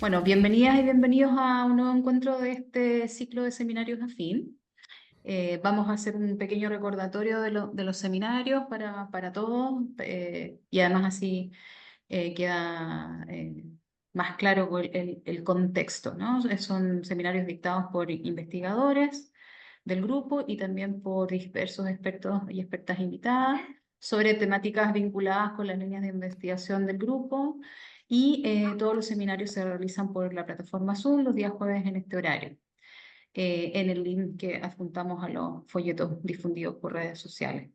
Bueno, bienvenidas y bienvenidos a un nuevo encuentro de este ciclo de seminarios afín. Vamos a hacer un pequeño recordatorio de los seminarios para todos y además así queda más claro el contexto, ¿no? Son seminarios dictados por investigadores del grupo y también por diversos expertos y expertas invitadas sobre temáticas vinculadas con las líneas de investigación del grupo y todos los seminarios se realizan por la plataforma Zoom los días jueves en este horario, en el link que adjuntamos a los folletos difundidos por redes sociales.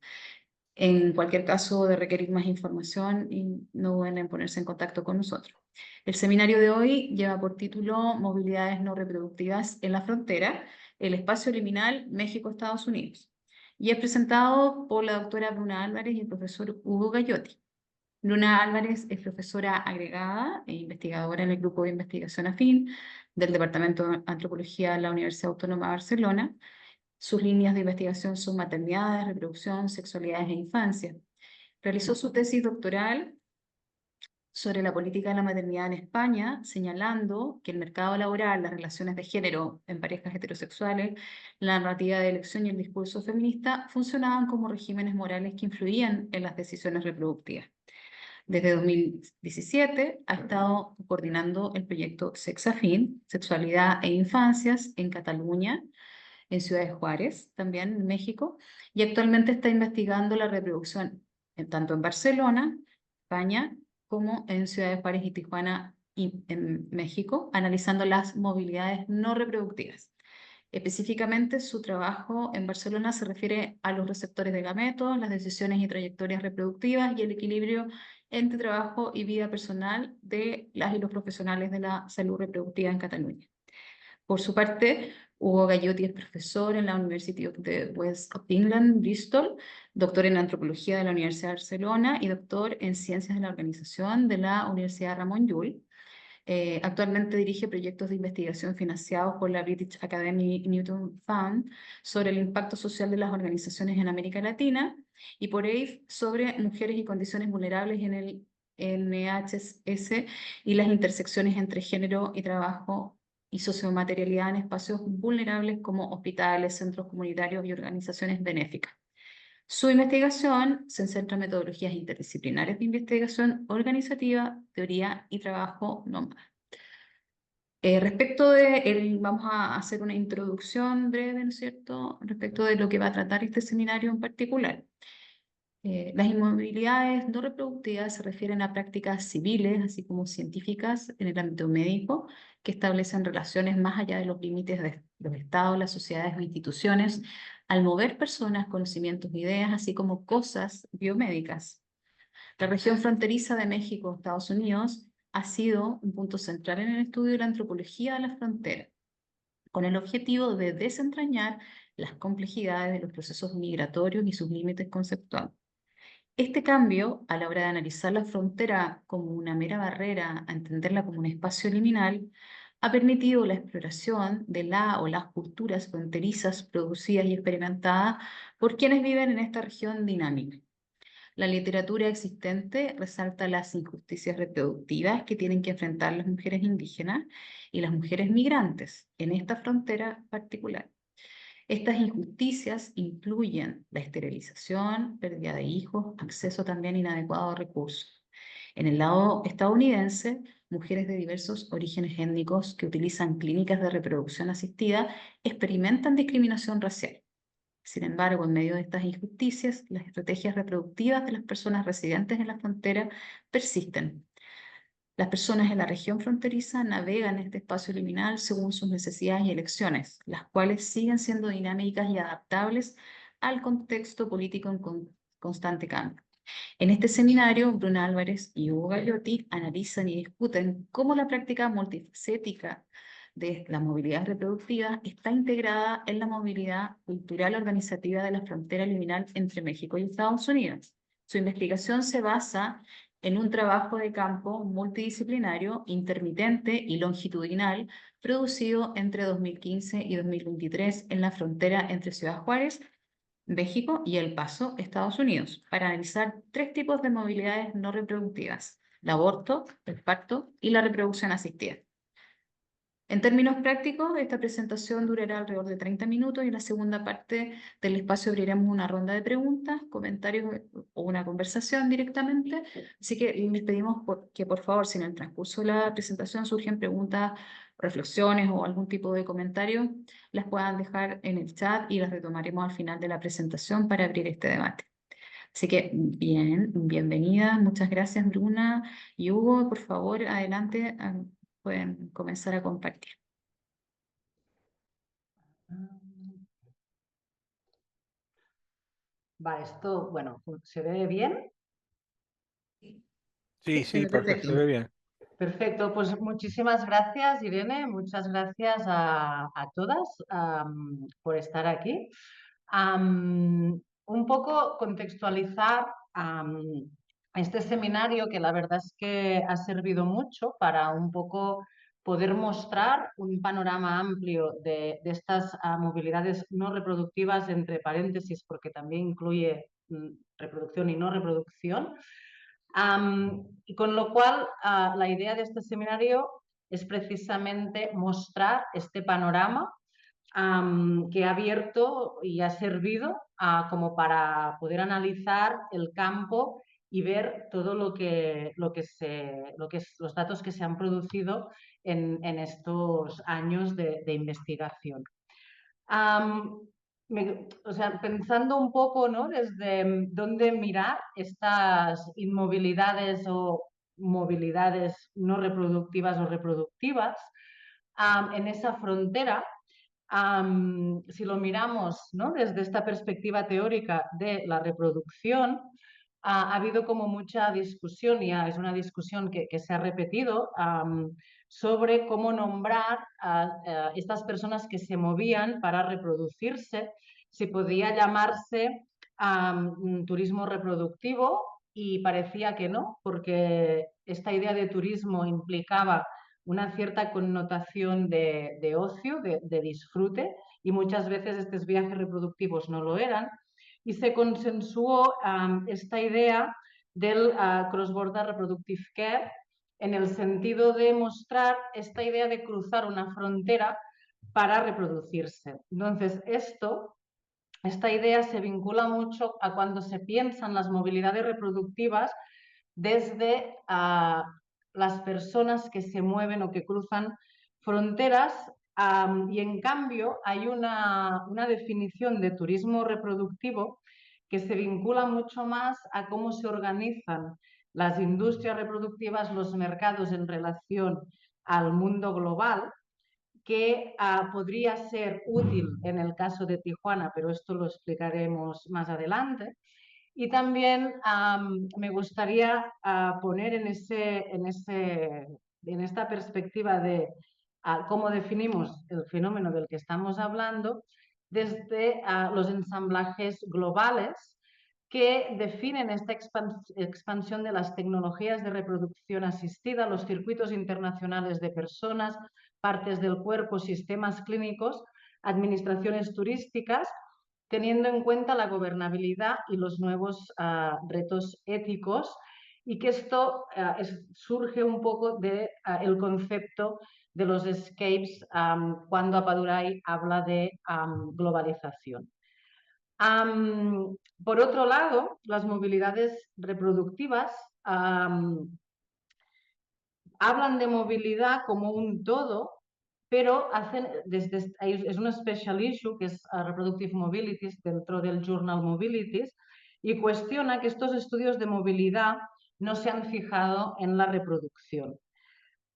En cualquier caso de requerir más información, y no duden en ponerse en contacto con nosotros. El seminario de hoy lleva por título Movilidades no reproductivas en la frontera, el espacio liminal México-Estados Unidos, y es presentado por la doctora Bruna Álvarez y el profesor Hugo Gallotti. Bruna Álvarez es profesora agregada e investigadora en el Grupo de Investigación Afín del Departamento de Antropología de la Universidad Autónoma de Barcelona. Sus líneas de investigación son maternidades, reproducción, sexualidades e infancia. Realizó su tesis doctoral sobre la política de la maternidad en España, señalando que el mercado laboral, las relaciones de género en parejas heterosexuales, la narrativa de elección y el discurso feminista funcionaban como regímenes morales que influían en las decisiones reproductivas. Desde 2017 ha estado coordinando el proyecto Sexafin, Sexualidad e Infancias en Cataluña, en Ciudad de Juárez, también en México, y actualmente está investigando la reproducción tanto en Barcelona, España, como en Ciudad de Juárez y Tijuana y en México, analizando las movilidades no reproductivas. Específicamente, su trabajo en Barcelona se refiere a los receptores de gametos, las decisiones y trayectorias reproductivas y el equilibrio entre trabajo y vida personal de las y los profesionales de la salud reproductiva en Cataluña. Por su parte, Hugo Gallotti es profesor en la University of the West of England, Bristol, doctor en antropología de la Universidad de Barcelona y doctor en ciencias de la organización de la Universidad Ramon Llull. Actualmente dirige proyectos de investigación financiados por la British Academy Newton Fund sobre el impacto social de las organizaciones en América Latina y por AIF sobre mujeres y condiciones vulnerables en el NHS y las intersecciones entre género y trabajo y sociomaterialidad en espacios vulnerables como hospitales, centros comunitarios y organizaciones benéficas. Su investigación se centra en metodologías interdisciplinares de investigación organizativa, teoría y trabajo nómada. Vamos a hacer una introducción breve, ¿no es cierto?, respecto de lo que va a tratar este seminario en particular. Las inmovilidades no reproductivas se refieren a prácticas civiles, así como científicas en el ámbito médico, que establecen relaciones más allá de los límites de los estados, las sociedades o instituciones, al mover personas, conocimientos, ideas, así como cosas biomédicas. La región fronteriza de México, Estados Unidos, ha sido un punto central en el estudio de la antropología de la frontera, con el objetivo de desentrañar las complejidades de los procesos migratorios y sus límites conceptuales. Este cambio, a la hora de analizar la frontera como una mera barrera a entenderla como un espacio liminal, ha permitido la exploración de la o las culturas fronterizas producidas y experimentadas por quienes viven en esta región dinámica. La literatura existente resalta las injusticias reproductivas que tienen que enfrentar las mujeres indígenas y las mujeres migrantes en esta frontera particular. Estas injusticias incluyen la esterilización, pérdida de hijos, acceso también inadecuado a recursos. En el lado estadounidense, mujeres de diversos orígenes étnicos que utilizan clínicas de reproducción asistida experimentan discriminación racial. Sin embargo, en medio de estas injusticias, las estrategias reproductivas de las personas residentes en la frontera persisten. Las personas en la región fronteriza navegan este espacio liminal según sus necesidades y elecciones, las cuales siguen siendo dinámicas y adaptables al contexto político en constante cambio. En este seminario, Bruna Álvarez y Hugo Gallotti analizan y discuten cómo la práctica multifacética de la movilidad reproductiva está integrada en la movilidad cultural organizativa de la frontera liminal entre México y Estados Unidos. Su investigación se basa en un trabajo de campo multidisciplinario, intermitente y longitudinal producido entre 2015 y 2023 en la frontera entre Ciudad Juárez, México y El Paso, Estados Unidos, para analizar tres tipos de movilidades no reproductivas: el aborto, el parto y la reproducción asistida. En términos prácticos, esta presentación durará alrededor de 30 minutos y en la segunda parte del espacio abriremos una ronda de preguntas, comentarios o una conversación directamente. Así que les pedimos que por favor, si en el transcurso de la presentación surgen preguntas, reflexiones o algún tipo de comentario, las puedan dejar en el chat y las retomaremos al final de la presentación para abrir este debate. Así que bienvenidas, muchas gracias Bruna y Hugo, por favor, adelante, pueden comenzar a compartir. Va, esto, bueno, ¿se ve bien? Sí, sí, perfecto, se ve bien. Perfecto, pues muchísimas gracias, Irene, muchas gracias a todas por estar aquí. Un poco contextualizar este seminario, que la verdad es que ha servido mucho para un poco poder mostrar un panorama amplio de estas movilidades no reproductivas, entre paréntesis, porque también incluye reproducción y no reproducción. Y con lo cual, la idea de este seminario es precisamente mostrar este panorama que ha abierto y ha servido como para poder analizar el campo y ver todo los datos que se han producido en estos años de investigación. O sea, pensando un poco, ¿no?, desde dónde mirar estas inmovilidades o movilidades no reproductivas o reproductivas, en esa frontera, si lo miramos, ¿no?, desde esta perspectiva teórica de la reproducción, ha habido como mucha discusión, y es una discusión que se ha repetido, sobre cómo nombrar a estas personas que se movían para reproducirse, si podía llamarse turismo reproductivo, y parecía que no, porque esta idea de turismo implicaba una cierta connotación de ocio, de disfrute, y muchas veces estos viajes reproductivos no lo eran, y se consensuó esta idea del cross-border reproductive care, en el sentido de mostrar esta idea de cruzar una frontera para reproducirse. Entonces, esta idea se vincula mucho a cuando se piensan las movilidades reproductivas desde las personas que se mueven o que cruzan fronteras, y en cambio hay una definición de turismo reproductivo que se vincula mucho más a cómo se organizan las industrias reproductivas, los mercados en relación al mundo global, que podría ser útil en el caso de Tijuana, pero esto lo explicaremos más adelante. Y también me gustaría poner en esta perspectiva de cómo definimos el fenómeno del que estamos hablando desde los ensamblajes globales, que definen esta expansión de las tecnologías de reproducción asistida, los circuitos internacionales de personas, partes del cuerpo, sistemas clínicos, administraciones turísticas, teniendo en cuenta la gobernabilidad y los nuevos retos éticos, y que esto surge un poco del concepto de los escapes cuando Appadurai habla de globalización. Por otro lado, las movilidades reproductivas hablan de movilidad como un todo, pero es un special issue, que es Reproductive Mobilities, dentro del Journal Mobilities, y cuestiona que estos estudios de movilidad no se han fijado en la reproducción.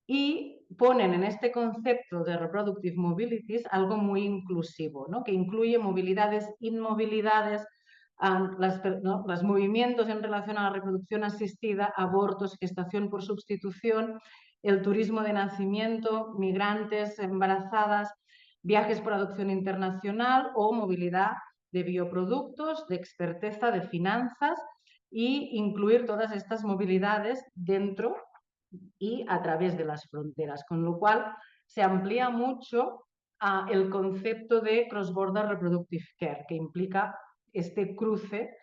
Y ponen en este concepto de Reproductive Mobilities algo muy inclusivo, ¿no?, que incluye movilidades, inmovilidades, los movimientos en relación a la reproducción asistida, abortos, gestación por sustitución, el turismo de nacimiento, migrantes, embarazadas, viajes por adopción internacional o movilidad de bioproductos, de experteza, de finanzas, y incluir todas estas movilidades dentro y a través de las fronteras, con lo cual se amplía mucho el concepto de cross-border reproductive care, que implica este cruce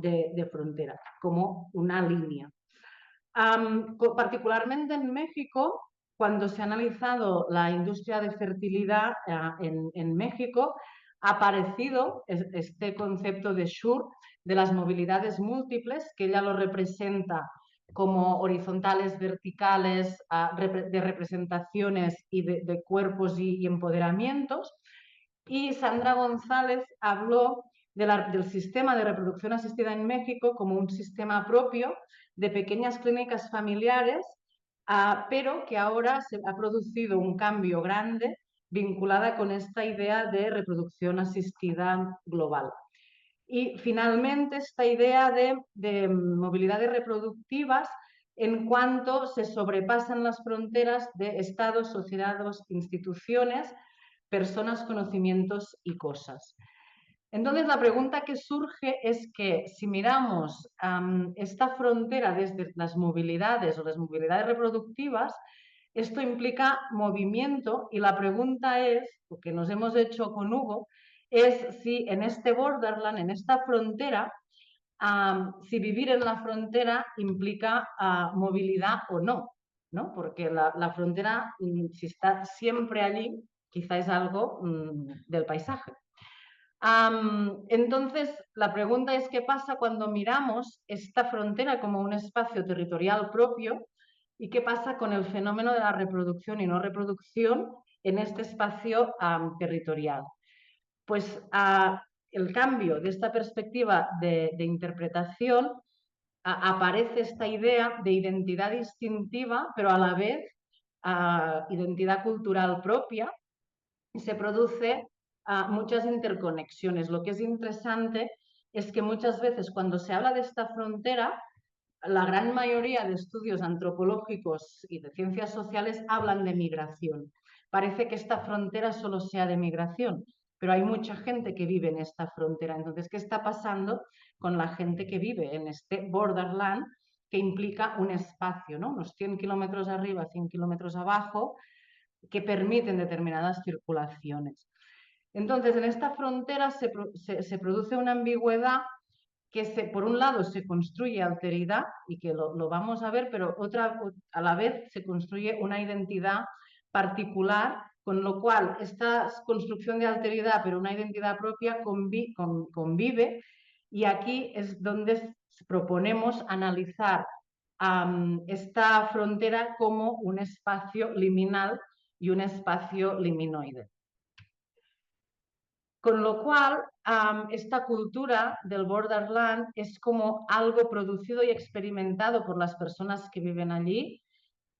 de frontera como una línea. Particularmente en México, cuando se ha analizado la industria de fertilidad en México, ha aparecido este concepto de SURE, de las movilidades múltiples, que ella lo representa como horizontales, verticales, de representaciones y de cuerpos y empoderamientos. Y Sandra González habló del sistema de reproducción asistida en México como un sistema propio de pequeñas clínicas familiares, pero que ahora se ha producido un cambio grande vinculada con esta idea de reproducción asistida global. Y finalmente esta idea de movilidades reproductivas en cuanto se sobrepasan las fronteras de estados, sociedades, instituciones, personas, conocimientos y cosas. Entonces, la pregunta que surge es que si miramos esta frontera desde las movilidades o las movilidades reproductivas, esto implica movimiento y la pregunta es, lo que nos hemos hecho con Hugo, es si en este borderland, en esta frontera, si vivir en la frontera implica movilidad o no, ¿no? Porque la frontera, si está siempre allí, quizá es algo del paisaje. Entonces, la pregunta es qué pasa cuando miramos esta frontera como un espacio territorial propio y qué pasa con el fenómeno de la reproducción y no reproducción en este espacio territorial. Pues el cambio de esta perspectiva de interpretación aparece esta idea de identidad distintiva, pero a la vez identidad cultural propia, y se produce muchas interconexiones. Lo que es interesante es que muchas veces cuando se habla de esta frontera, la gran mayoría de estudios antropológicos y de ciencias sociales hablan de migración. Parece que esta frontera solo sea de migración, pero hay mucha gente que vive en esta frontera. Entonces, ¿qué está pasando con la gente que vive en este borderland que implica un espacio, ¿no? Unos 100 kilómetros arriba, 100 kilómetros abajo, que permiten determinadas circulaciones? Entonces, en esta frontera se produce una ambigüedad que por un lado se construye alteridad, y que lo vamos a ver, pero a la vez se construye una identidad particular, con lo cual esta construcción de alteridad, pero una identidad propia, convive, y aquí es donde proponemos analizar esta frontera como un espacio liminal y un espacio liminoide. Con lo cual, esta cultura del borderland es como algo producido y experimentado por las personas que viven allí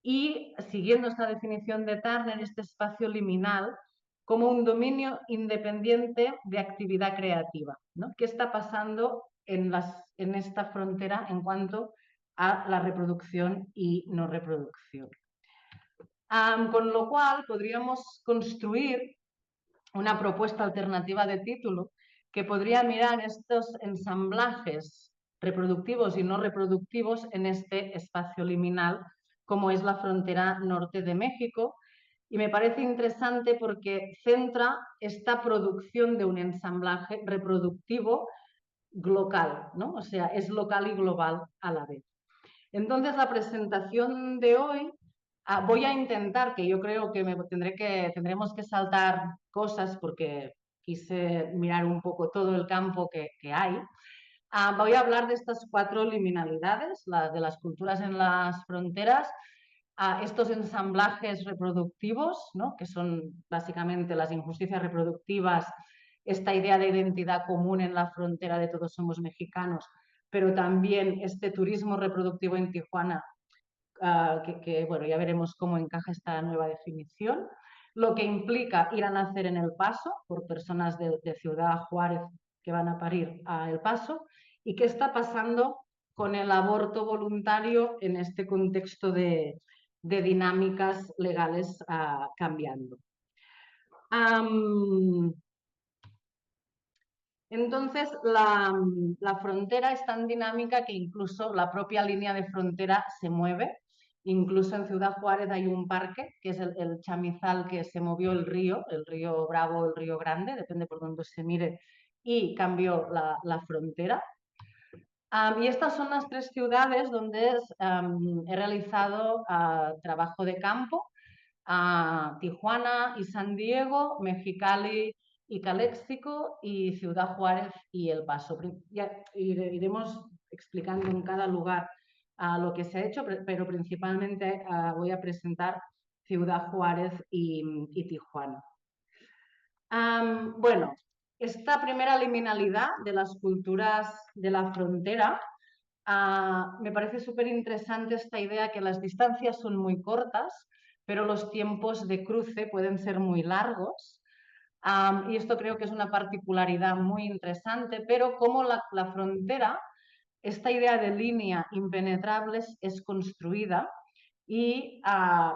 y, siguiendo esta definición de Turner, este espacio liminal como un dominio independiente de actividad creativa, ¿no? ¿Qué está pasando en esta frontera en cuanto a la reproducción y no reproducción? Con lo cual, podríamos construir una propuesta alternativa de título que podría mirar estos ensamblajes reproductivos y no reproductivos en este espacio liminal, como es la frontera norte de México. Y me parece interesante porque centra esta producción de un ensamblaje reproductivo local, ¿no? O sea, es local y global a la vez. Entonces, la presentación de hoy, voy a intentar, que yo creo que tendremos que saltar cosas porque quise mirar un poco todo el campo que hay. Voy a hablar de estas 4 liminalidades, de las culturas en las fronteras, estos ensamblajes reproductivos, ¿no? Que son básicamente las injusticias reproductivas, esta idea de identidad común en la frontera de todos somos mexicanos, pero también este turismo reproductivo en Tijuana, bueno, ya veremos cómo encaja esta nueva definición, lo que implica ir a nacer en El Paso por personas de Ciudad Juárez que van a parir a El Paso, y qué está pasando con el aborto voluntario en este contexto de dinámicas legales cambiando. Entonces, la frontera es tan dinámica que incluso la propia línea de frontera se mueve. Incluso en Ciudad Juárez hay un parque, que es el chamizal, que se movió el río Bravo o el río Grande, depende por donde se mire, y cambió la frontera. Y estas son las 3 ciudades donde he realizado trabajo de campo. Tijuana y San Diego, Mexicali y Calexico, y Ciudad Juárez y El Paso. Ya iremos explicando en cada lugar lo que se ha hecho, pero principalmente voy a presentar Ciudad Juárez y Tijuana. Bueno, esta primera liminalidad de las culturas de la frontera, me parece súper interesante esta idea que las distancias son muy cortas, pero los tiempos de cruce pueden ser muy largos. Y esto creo que es una particularidad muy interesante, pero como la frontera, esta idea de línea impenetrable es construida y,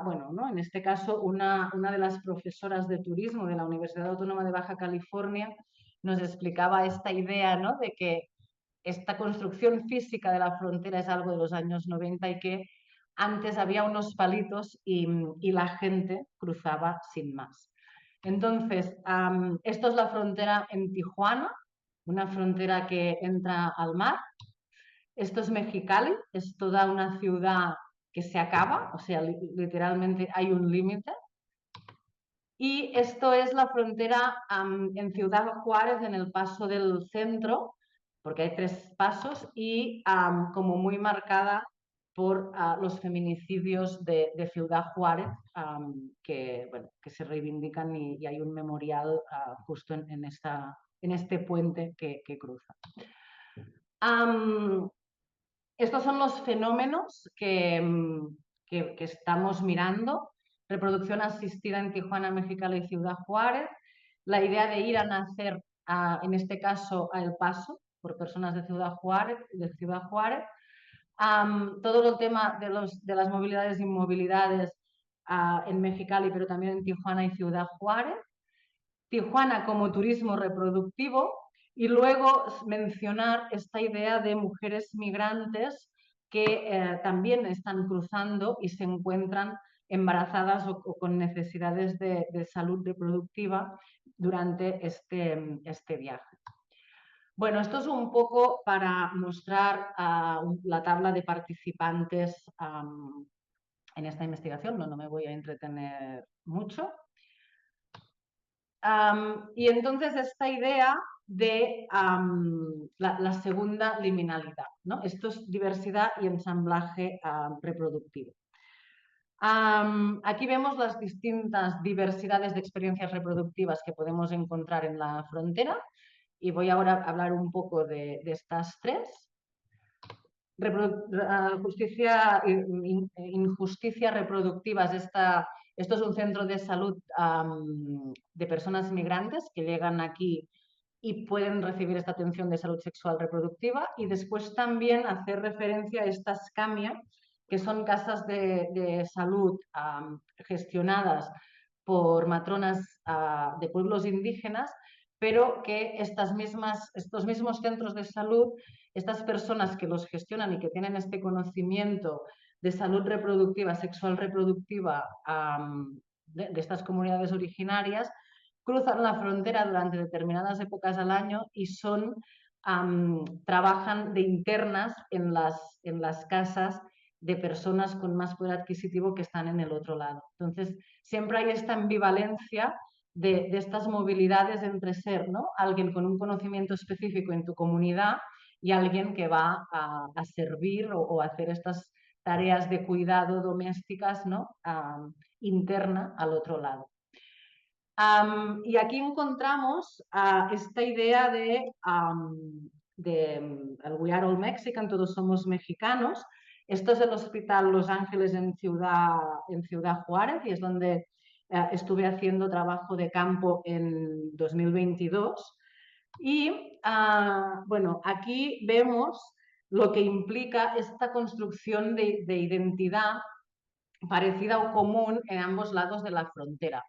bueno, ¿no? En este caso, una de las profesoras de turismo de la Universidad Autónoma de Baja California nos explicaba esta idea, ¿no? De que esta construcción física de la frontera es algo de los años 90 y que antes había unos palitos y la gente cruzaba sin más. Entonces, esto es la frontera en Tijuana, una frontera que entra al mar. Esto es Mexicali, es toda una ciudad que se acaba, o sea, literalmente hay un límite. Y esto es la frontera en Ciudad Juárez, en el Paso del Centro, porque hay 3 pasos, y como muy marcada por los feminicidios de Ciudad Juárez, bueno, que se reivindican y hay un memorial justo en este puente que cruza. Estos son los fenómenos que estamos mirando. Reproducción asistida en Tijuana, Mexicali y Ciudad Juárez. La idea de ir a nacer, en este caso, a El Paso, por personas de Ciudad Juárez. Todo el tema de las movilidades e inmovilidades en Mexicali, pero también en Tijuana y Ciudad Juárez. Tijuana como turismo reproductivo y luego mencionar esta idea de mujeres migrantes que también están cruzando y se encuentran embarazadas o con necesidades de salud reproductiva durante este viaje. Bueno, esto es un poco para mostrar la tabla de participantes en esta investigación, no me voy a entretener mucho. Y entonces esta idea de la segunda liminalidad, ¿no? Esto es diversidad y ensamblaje reproductivo. Aquí vemos las distintas diversidades de experiencias reproductivas que podemos encontrar en la frontera y voy ahora a hablar un poco de estas 3. Justicia, injusticias reproductivas. Esto es un centro de salud de personas migrantes que llegan aquí y pueden recibir esta atención de salud sexual reproductiva. Y después también hacer referencia a estas CAMIA, que son casas de salud gestionadas por matronas de pueblos indígenas, pero que estos mismos centros de salud, estas personas que los gestionan y que tienen este conocimiento de salud reproductiva, sexual reproductiva de estas comunidades originarias, cruzan la frontera durante determinadas épocas al año y trabajan de internas en las casas de personas con más poder adquisitivo que están en el otro lado. Entonces, siempre hay esta ambivalencia de estas movilidades entre ser, ¿no? Alguien con un conocimiento específico en tu comunidad y alguien que va a servir o a hacer estas tareas de cuidado domésticas, ¿no? Interna al otro lado. Y aquí encontramos esta idea de We Are All Mexican, todos somos mexicanos. Esto es el Hospital Los Ángeles en Ciudad Juárez y es donde estuve haciendo trabajo de campo en 2022. Y bueno, aquí vemos lo que implica esta construcción de identidad parecida o común en ambos lados de la frontera.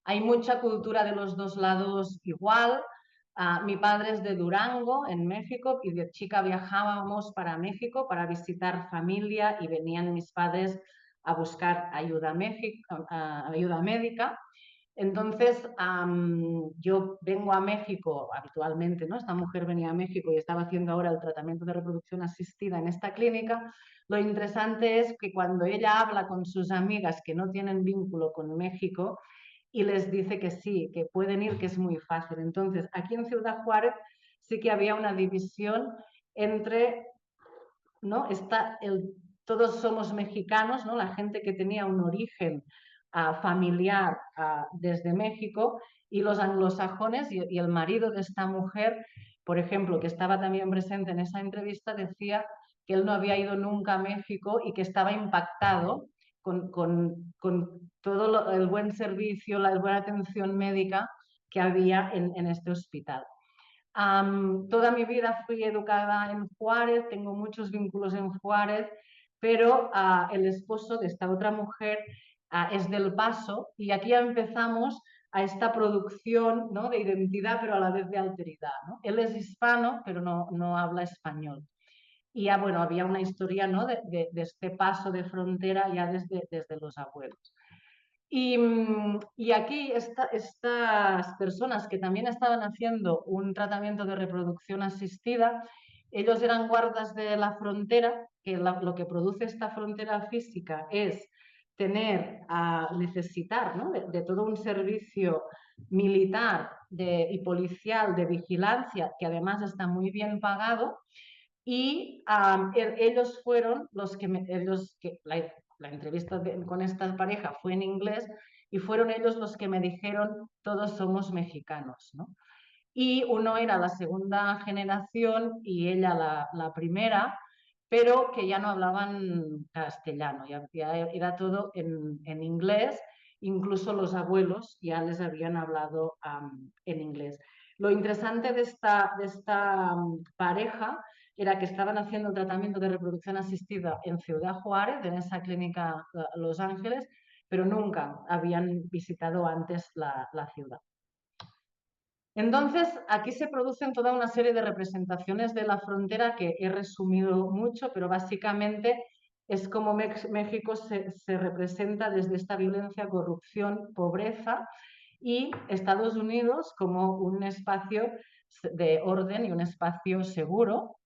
Hay mucha cultura de los 2 lados igual. Mi padre es de Durango, en México, y de chica viajábamos para México para visitar familia y venían mis padres a buscar ayuda médica. Entonces, yo vengo a México habitualmente, ¿no? Esta mujer venía a México y estaba haciendo ahora el tratamiento de reproducción asistida en esta clínica. Lo interesante es que cuando ella habla con sus amigas que no tienen vínculo con México y les dice que sí, que pueden ir, que es muy fácil. Entonces, aquí en Ciudad Juárez sí que había una división entre, ¿no? Todos somos mexicanos, ¿no? La gente que tenía un origen familiar desde México, y los anglosajones y el marido de esta mujer, por ejemplo, que estaba también presente en esa entrevista, decía que él no había ido nunca a México y que estaba impactado con todo el buen servicio, la buena atención médica que había en este hospital. Toda mi vida fui educada en Juárez, tengo muchos vínculos en Juárez, pero el esposo de esta otra mujer es del Paso, y aquí ya empezamos a esta producción, ¿no? De identidad, pero a la vez de alteridad, ¿no? Él es hispano, pero no habla español. Y ya, bueno, había una historia, ¿no? de este paso de frontera ya desde los abuelos. Y aquí estas personas que también estaban haciendo un tratamiento de reproducción asistida, ellos eran guardas de la frontera, que lo que produce esta frontera física es necesitar, ¿no? de todo un servicio militar y policial de vigilancia, que además está muy bien pagado. Y ellos fueron los que, la entrevista con esta pareja fue en inglés, y fueron ellos los que me dijeron, todos somos mexicanos, ¿no? Y uno era la segunda generación y ella la primera, pero que ya no hablaban castellano, ya era todo en inglés. Incluso los abuelos ya les habían hablado en inglés. Lo interesante de esta pareja era que estaban haciendo el tratamiento de reproducción asistida en Ciudad Juárez, en esa clínica Los Ángeles, pero nunca habían visitado antes la ciudad. Entonces, aquí se producen toda una serie de representaciones de la frontera que he resumido mucho, pero básicamente es como México se representa desde esta violencia, corrupción, pobreza, y Estados Unidos como un espacio de orden y un espacio seguro,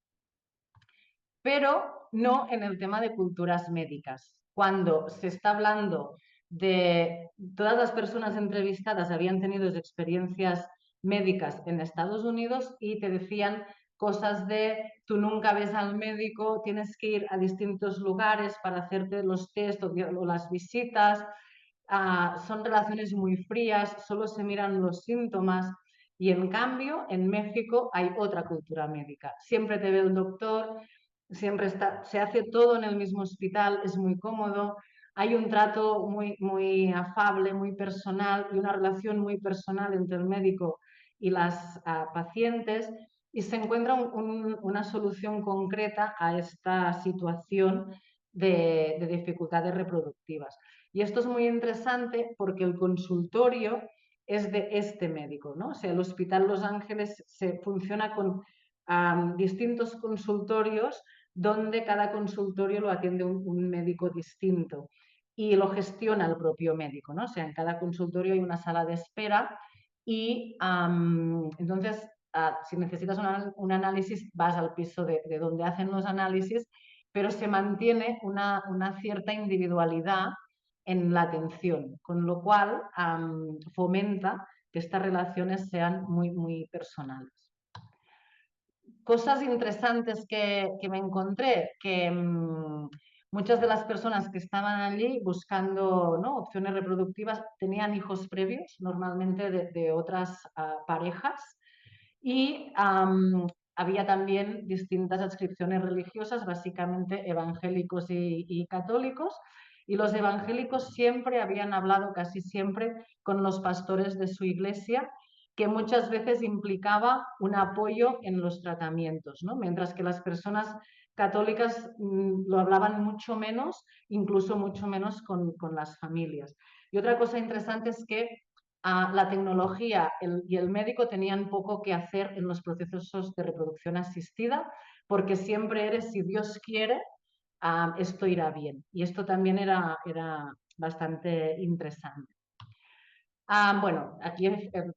pero no en el tema de culturas médicas. Cuando se está hablando de todas las personas entrevistadas habían tenido experiencias médicas en Estados Unidos y te decían cosas de tú nunca ves al médico, tienes que ir a distintos lugares para hacerte los test o las visitas, son relaciones muy frías, solo se miran los síntomas. Y en cambio, en México hay otra cultura médica. Siempre te ve el doctor, se hace todo en el mismo hospital, es muy cómodo, hay un trato muy afable, muy personal, y una relación muy personal entre el médico y las pacientes, y se encuentra una solución concreta a esta situación de dificultades reproductivas. Y esto es muy interesante porque el consultorio es de este médico, ¿no? O sea, el Hospital Los Ángeles funciona con distintos consultorios, donde cada consultorio lo atiende un médico distinto y lo gestiona el propio médico, ¿no? O sea, en cada consultorio hay una sala de espera y entonces, si necesitas un análisis, vas al piso de donde hacen los análisis, pero se mantiene una cierta individualidad en la atención, con lo cual fomenta que estas relaciones sean muy personales. Cosas interesantes que me encontré, que muchas de las personas que estaban allí buscando, ¿no?, opciones reproductivas tenían hijos previos, normalmente de otras parejas, y había también distintas adscripciones religiosas, básicamente evangélicos y católicos, y los evangélicos siempre habían hablado, casi siempre, con los pastores de su iglesia, que muchas veces implicaba un apoyo en los tratamientos, ¿no? Mientras que las personas católicas lo hablaban mucho menos, incluso mucho menos con las familias. Y otra cosa interesante es que la tecnología y el médico tenían poco que hacer en los procesos de reproducción asistida, porque siempre eres, si Dios quiere, esto irá bien. Y esto también era bastante interesante. Bueno, aquí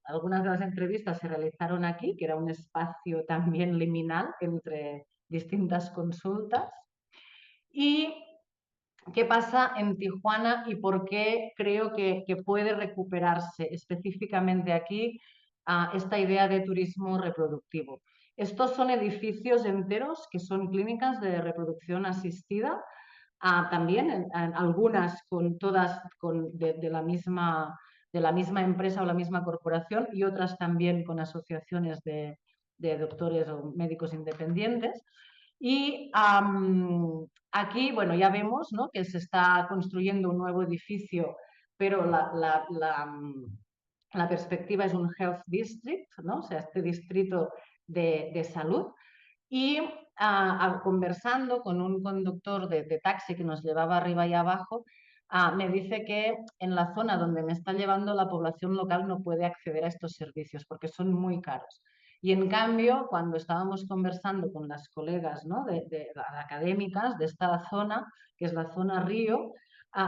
algunas de las entrevistas se realizaron aquí, que era un espacio también liminal entre distintas consultas. ¿Y qué pasa en Tijuana y por qué creo que puede recuperarse específicamente aquí esta idea de turismo reproductivo? Estos son edificios enteros que son clínicas de reproducción asistida, también en algunas con todas de la misma empresa o la misma corporación y otras también con asociaciones de doctores o médicos independientes. Y aquí, bueno, ya vemos, ¿no?, que se está construyendo un nuevo edificio, pero la perspectiva es un health district, ¿no? O sea, este distrito de salud. Y conversando con un conductor de taxi que nos llevaba arriba y abajo, me dice que en la zona donde me está llevando la población local no puede acceder a estos servicios porque son muy caros. Y en cambio, cuando estábamos conversando con las colegas, ¿no?, académicas de esta zona, que es la zona Río,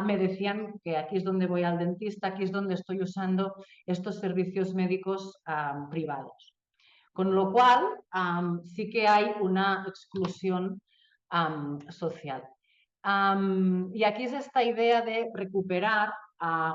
me decían que aquí es donde voy al dentista, aquí es donde estoy usando estos servicios médicos privados. Con lo cual, sí que hay una exclusión social. Y aquí es esta idea de recuperar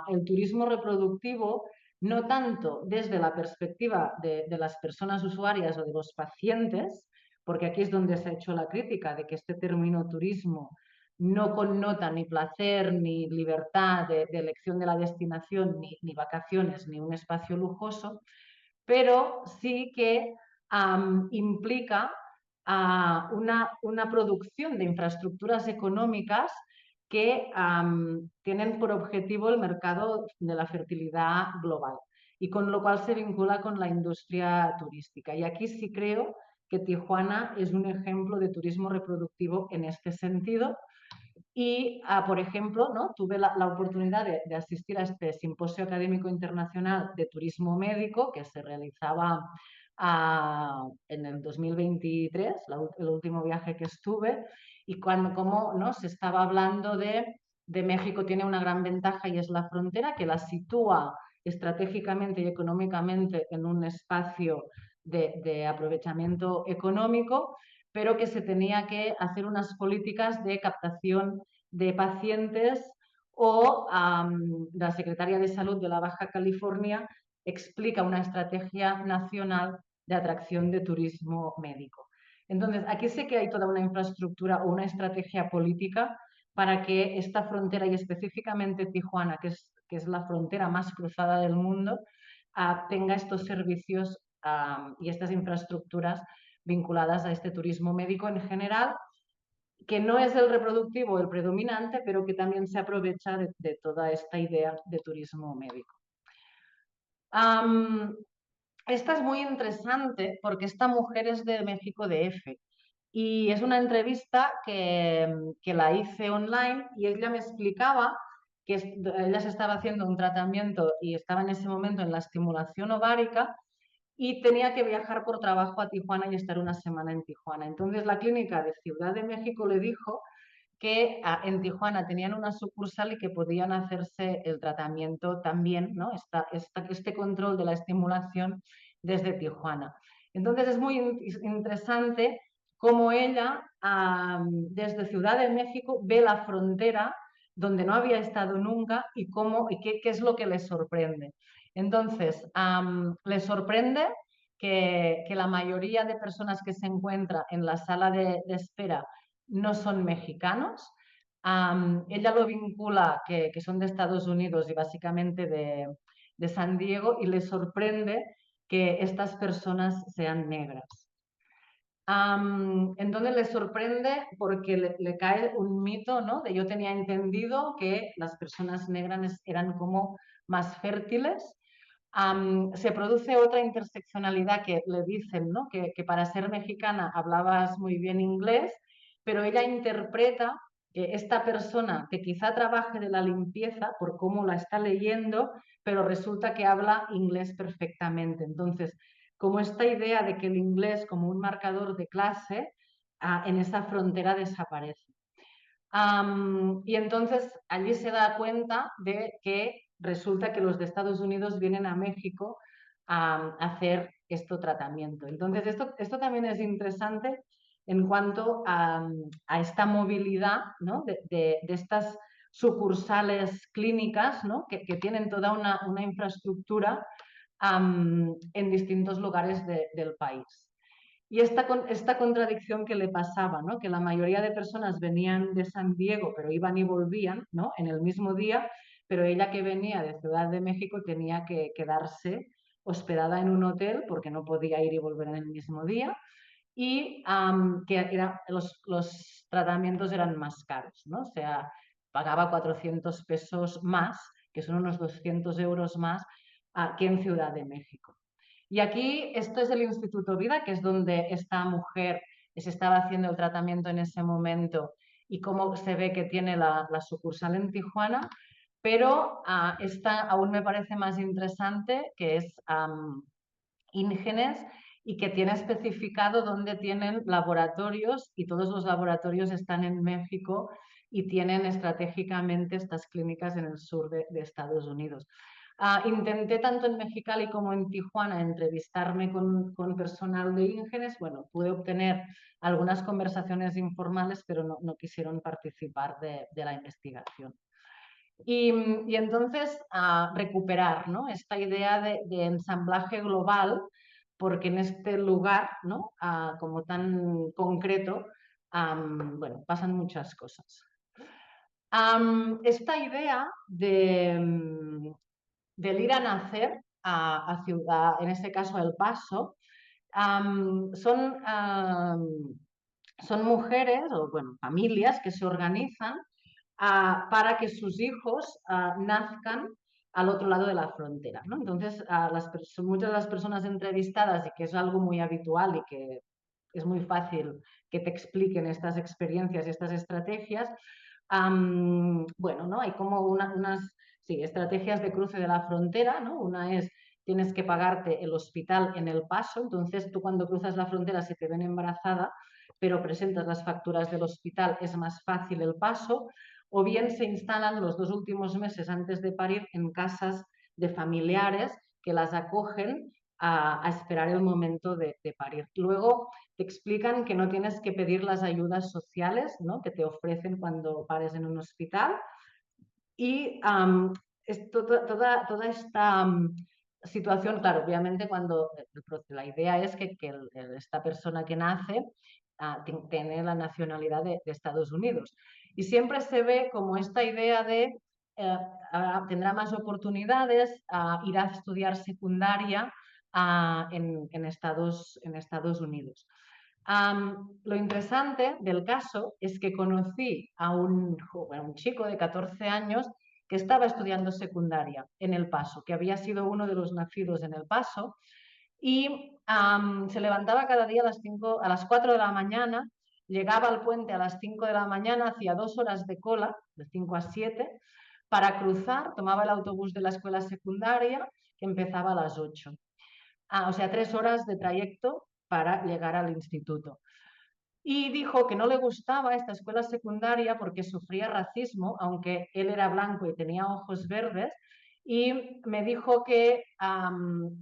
el turismo reproductivo, no tanto desde la perspectiva de las personas usuarias o de los pacientes, porque aquí es donde se ha hecho la crítica de que este término turismo no connota ni placer, ni libertad de elección de la destinación, ni vacaciones, ni un espacio lujoso, pero sí que implica una producción de infraestructuras económicas que tienen por objetivo el mercado de la fertilidad global y con lo cual se vincula con la industria turística. Y aquí sí creo que Tijuana es un ejemplo de turismo reproductivo en este sentido. Y, por ejemplo, ¿no?, tuve la oportunidad de asistir a este simposio académico internacional de turismo médico que se realizaba en el 2023, el último viaje que estuve, y como, ¿no?, se estaba hablando de México tiene una gran ventaja y es la frontera, que la sitúa estratégicamente y económicamente en un espacio de aprovechamiento económico, pero que se tenía que hacer unas políticas de captación de pacientes o la Secretaría de Salud de la Baja California explica una estrategia nacional de atracción de turismo médico. Entonces, aquí sé que hay toda una infraestructura o una estrategia política para que esta frontera, y específicamente Tijuana, que es la frontera más cruzada del mundo, tenga estos servicios y estas infraestructuras vinculadas a este turismo médico en general, que no es el reproductivo el predominante, pero que también se aprovecha de toda esta idea de turismo médico. Esta es muy interesante porque esta mujer es de México DF y es una entrevista que la hice online y ella me explicaba que ella se estaba haciendo un tratamiento y estaba en ese momento en la estimulación ovárica y tenía que viajar por trabajo a Tijuana y estar una semana en Tijuana. Entonces la clínica de Ciudad de México le dijo que en Tijuana tenían una sucursal y que podían hacerse el tratamiento también, ¿no?, este control de la estimulación desde Tijuana. Entonces es muy interesante cómo ella desde Ciudad de México ve la frontera donde no había estado nunca y qué es lo que le sorprende. Entonces, le sorprende que la mayoría de personas que se encuentra en la sala de espera no son mexicanos. Ella lo vincula que son de Estados Unidos y básicamente de San Diego, y le sorprende que estas personas sean negras. Entonces le sorprende porque le cae un mito, ¿no?, de yo tenía entendido que las personas negras eran como más fértiles. Se produce otra interseccionalidad que le dicen, ¿no?, que para ser mexicana hablabas muy bien inglés, pero ella interpreta que esta persona que quizá trabaje de la limpieza por cómo la está leyendo, pero resulta que habla inglés perfectamente. Entonces, como esta idea de que el inglés como un marcador de clase en esa frontera desaparece. Y entonces allí se da cuenta de que resulta que los de Estados Unidos vienen a México a hacer este tratamiento. Entonces, esto también es interesante en cuanto a esta movilidad, ¿no? de estas sucursales clínicas, ¿no? que tienen toda una infraestructura en distintos lugares del país. Y esta contradicción que le pasaba, ¿no? Que la mayoría de personas venían de San Diego, pero iban y volvían, ¿no? En el mismo día, pero ella que venía de Ciudad de México tenía que quedarse hospedada en un hotel porque no podía ir y volver en el mismo día y los tratamientos eran más caros, ¿no? O sea, pagaba 400 pesos más, que son unos 200 euros más, que en Ciudad de México. Y aquí, esto es el Instituto Vida, que es donde esta mujer se estaba haciendo el tratamiento en ese momento y cómo se ve que tiene la sucursal en Tijuana, pero esta aún me parece más interesante, que es Íngenes y que tiene especificado dónde tienen laboratorios y todos los laboratorios están en México y tienen estratégicamente estas clínicas en el sur de Estados Unidos. Intenté tanto en Mexicali como en Tijuana entrevistarme con personal de Íngenes. Bueno, pude obtener algunas conversaciones informales, pero no quisieron participar de la investigación. Y entonces recuperar, ¿no? Esta idea de ensamblaje global, porque en este lugar, ¿no? Como tan concreto, bueno, pasan muchas cosas. Esta idea del ir a nacer a ciudad, en este caso El Paso, son mujeres o bueno, familias que se organizan para que sus hijos nazcan al otro lado de la frontera, ¿no? Entonces, muchas de las personas entrevistadas, y que es algo muy habitual y que es muy fácil que te expliquen estas experiencias y estas estrategias, bueno, ¿no? Hay como unas sí, estrategias de cruce de la frontera, ¿no? Una es tienes que pagarte el hospital en El Paso, entonces tú cuando cruzas la frontera si te ven embarazada, pero presentas las facturas del hospital, es más fácil el paso, o bien se instalan los 2 últimos meses antes de parir en casas de familiares que las acogen a esperar el momento de parir. Luego te explican que no tienes que pedir las ayudas sociales, ¿no? Que te ofrecen cuando pares en un hospital. Y toda esta situación, claro, obviamente cuando la idea es que esta persona que nace tiene la nacionalidad de Estados Unidos. Y siempre se ve como esta idea de tendrá más oportunidades, irá a estudiar secundaria en Estados Unidos. Lo interesante del caso es que conocí a un chico de 14 años que estaba estudiando secundaria en El Paso, que había sido uno de los nacidos en El Paso y se levantaba cada día a las 4 de la mañana, llegaba al puente a las 5 de la mañana, hacía 2 horas de cola, de 5 a 7, para cruzar, tomaba el autobús de la escuela secundaria que empezaba a las 8. O sea, 3 horas de trayecto para llegar al instituto. Y dijo que no le gustaba esta escuela secundaria porque sufría racismo, aunque él era blanco y tenía ojos verdes, y me dijo que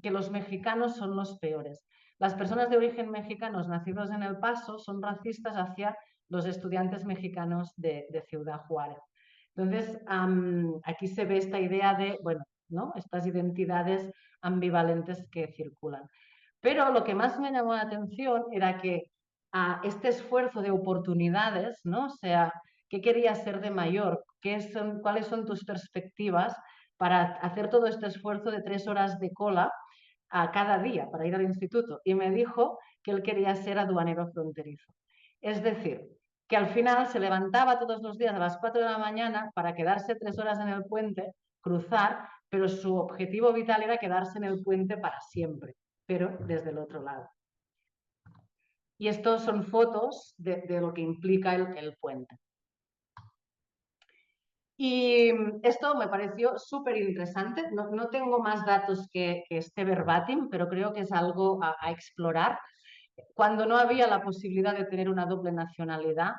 los mexicanos son los peores. Las personas de origen mexicanos nacidos en El Paso son racistas hacia los estudiantes mexicanos de Ciudad Juárez. Entonces, aquí se ve esta idea de, bueno, ¿no? Estas identidades ambivalentes que circulan. Pero lo que más me llamó la atención era que este esfuerzo de oportunidades, ¿no? O sea, ¿qué querías ser de mayor? ¿Cuáles son tus perspectivas para hacer todo este esfuerzo de 3 horas de cola a cada día para ir al instituto? Y me dijo que él quería ser aduanero fronterizo. Es decir, que al final se levantaba todos los días a las 4 de la mañana para quedarse 3 horas en el puente, cruzar, pero su objetivo vital era quedarse en el puente para siempre, pero desde el otro lado. Y estos son fotos de lo que implica el puente. Y esto me pareció súper interesante. No tengo más datos que este verbatim, pero creo que es algo a explorar. Cuando no había la posibilidad de tener una doble nacionalidad,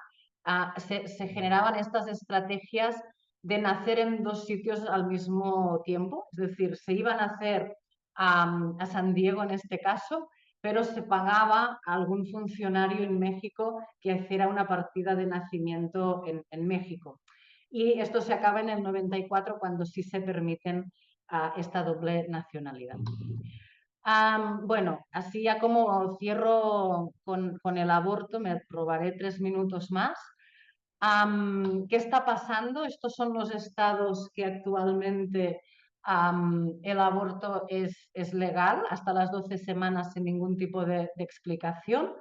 se generaban estas estrategias de nacer en dos sitios al mismo tiempo, es decir, se iban a hacer a San Diego en este caso, pero se pagaba a algún funcionario en México que hiciera una partida de nacimiento en México. Y esto se acaba en el 94 cuando sí se permiten esta doble nacionalidad. Bueno, así ya como cierro con el aborto, me robaré 3 minutos más. ¿Qué está pasando? Estos son los estados que actualmente el aborto es legal hasta las 12 semanas sin ningún tipo de explicación,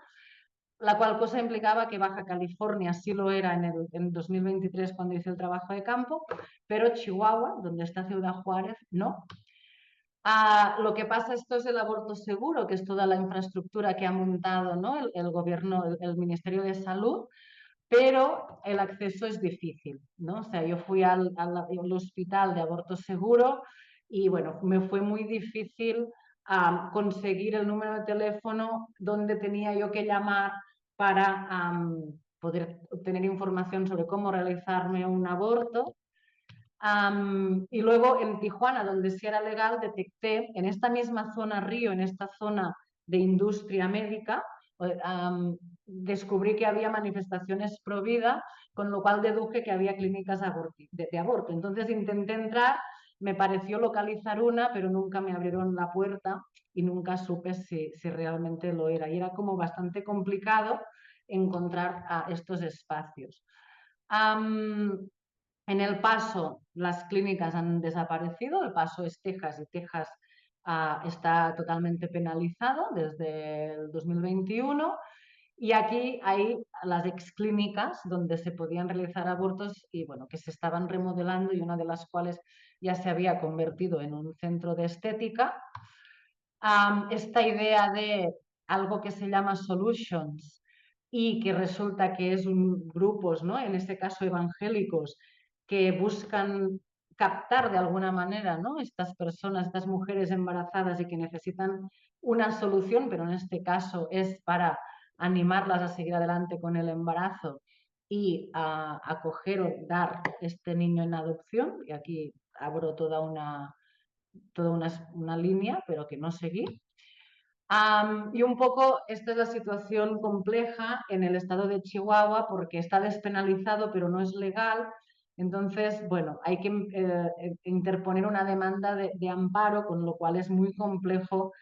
la cual cosa implicaba que Baja California sí lo era en 2023 cuando hice el trabajo de campo, pero Chihuahua, donde está Ciudad Juárez, no. Lo que pasa, esto es el aborto seguro, que es toda la infraestructura que ha montado, ¿no? el gobierno, el Ministerio de Salud, pero el acceso es difícil, ¿no? O sea, yo fui al hospital de aborto seguro y bueno, me fue muy difícil conseguir el número de teléfono donde tenía yo que llamar para poder obtener información sobre cómo realizarme un aborto. Y luego en Tijuana, donde sí era legal, detecté en esta misma zona río, en esta zona de industria médica, descubrí que había manifestaciones pro vida, con lo cual deduje que había clínicas de aborto. Entonces intenté entrar, me pareció localizar una, pero nunca me abrieron la puerta y nunca supe si realmente lo era. Y era como bastante complicado encontrar estos espacios. En El Paso las clínicas han desaparecido, El Paso es Texas y Texas está totalmente penalizado desde el 2021 y aquí hay las exclínicas donde se podían realizar abortos y bueno, que se estaban remodelando y una de las cuales ya se había convertido en un centro de estética. Esta idea de algo que se llama solutions y que resulta que es grupos, ¿no? En este caso evangélicos, que buscan captar de alguna manera, ¿no? Estas personas, estas mujeres embarazadas y que necesitan una solución, pero en este caso es para animarlas a seguir adelante con el embarazo y a acoger o dar este niño en adopción. Y aquí abro toda una línea, pero que no seguí. Y un poco esta es la situación compleja en el estado de Chihuahua porque está despenalizado pero no es legal. Entonces, bueno, hay que interponer una demanda de amparo, con lo cual es muy complejo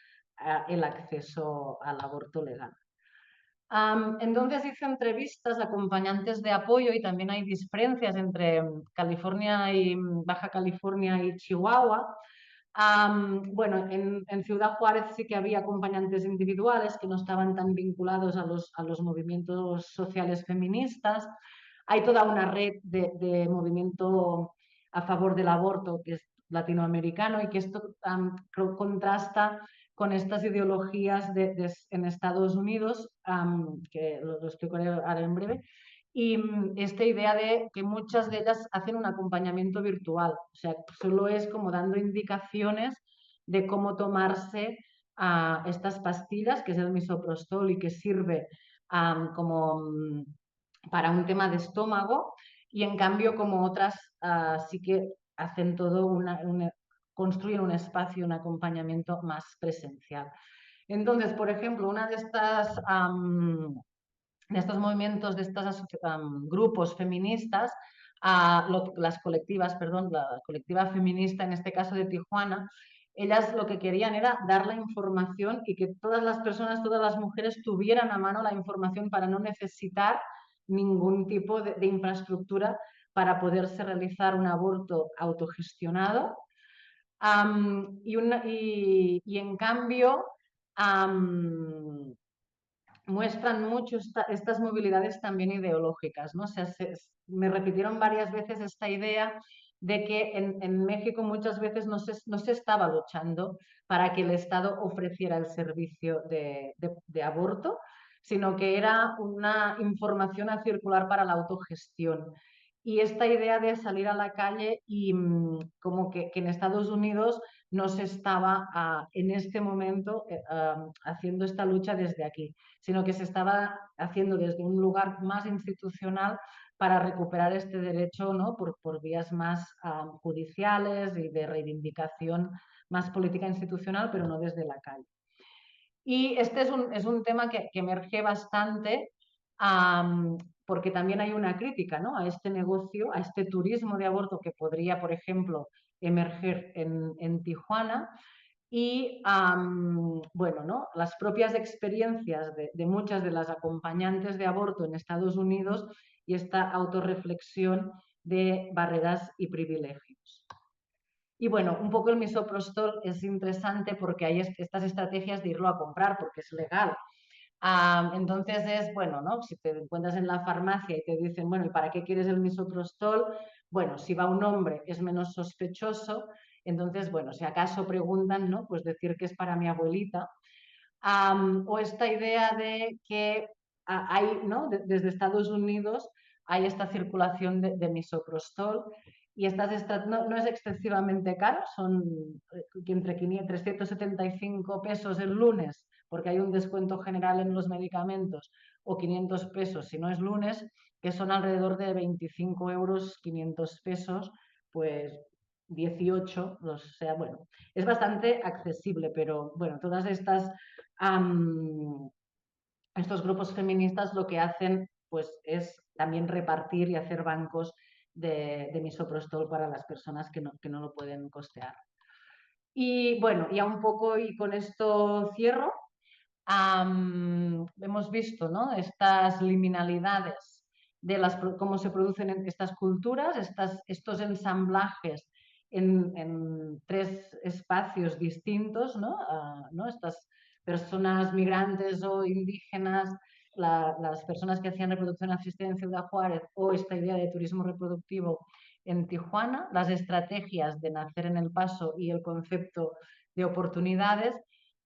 el acceso al aborto legal. Entonces hice entrevistas a acompañantes de apoyo y también hay diferencias entre California y Baja California y Chihuahua. Bueno, en Ciudad Juárez sí que había acompañantes individuales que no estaban tan vinculados a los movimientos sociales feministas. Hay toda una red de movimiento a favor del aborto que es latinoamericano y que esto contrasta con estas ideologías en Estados Unidos, que lo explicaré ahora en breve, y esta idea de que muchas de ellas hacen un acompañamiento virtual, o sea, solo es como dando indicaciones de cómo tomarse estas pastillas, que es el misoprostol y que sirve como para un tema de estómago, y en cambio como otras sí que hacen todo construyen un espacio, un acompañamiento más presencial. Entonces, por ejemplo, una de estos movimientos, de estos grupos feministas, las colectivas, perdón, la colectiva feminista, en este caso de Tijuana, ellas lo que querían era dar la información y que todas las personas, todas las mujeres tuvieran a mano la información para no necesitar ningún tipo de infraestructura para poderse realizar un aborto autogestionado. Y en cambio, muestran mucho estas movilidades también ideológicas, ¿no? O sea, me repitieron varias veces esta idea de que en México muchas veces no se estaba luchando para que el Estado ofreciera el servicio de aborto, sino que era una información a circular para la autogestión. Y esta idea de salir a la calle y como que en Estados Unidos no se estaba en este momento haciendo esta lucha desde aquí, sino que se estaba haciendo desde un lugar más institucional para recuperar este derecho, ¿no? por vías más judiciales y de reivindicación más política institucional, pero no desde la calle. Y este es un tema que emerge bastante porque también hay una crítica, ¿no? a este negocio, a este turismo de aborto que podría, por ejemplo, emerger en Tijuana. Y bueno, ¿no? Las propias experiencias de muchas de las acompañantes de aborto en Estados Unidos y esta autorreflexión de barreras y privilegios. Y bueno, un poco el misoprostol es interesante porque hay estas estrategias de irlo a comprar porque es legal. Entonces es, bueno, ¿no? Si te encuentras en la farmacia y te dicen, bueno, ¿y para qué quieres el misoprostol? Bueno, si va un hombre es menos sospechoso. Entonces, bueno, si acaso preguntan, ¿no? Pues decir que es para mi abuelita. O esta idea de que hay, ¿no? Desde Estados Unidos hay esta circulación de misoprostol y no es excesivamente caro, son entre 375 pesos el lunes, porque hay un descuento general en los medicamentos, o 500 pesos si no es lunes, que son alrededor de 25 euros, 500 pesos, pues 18, o sea, bueno, es bastante accesible, pero bueno, todas estos grupos feministas lo que hacen pues es también repartir y hacer bancos de misoprostol para las personas que no lo pueden costear. Y bueno, ya un poco y con esto cierro. Hemos visto, ¿no? Estas liminalidades de cómo se producen en estas culturas, estos ensamblajes en tres espacios distintos, ¿no? ¿No? Estas personas migrantes o indígenas, las personas que hacían reproducción asistida en Ciudad Juárez o esta idea de turismo reproductivo en Tijuana, las estrategias de nacer en El Paso y el concepto de oportunidades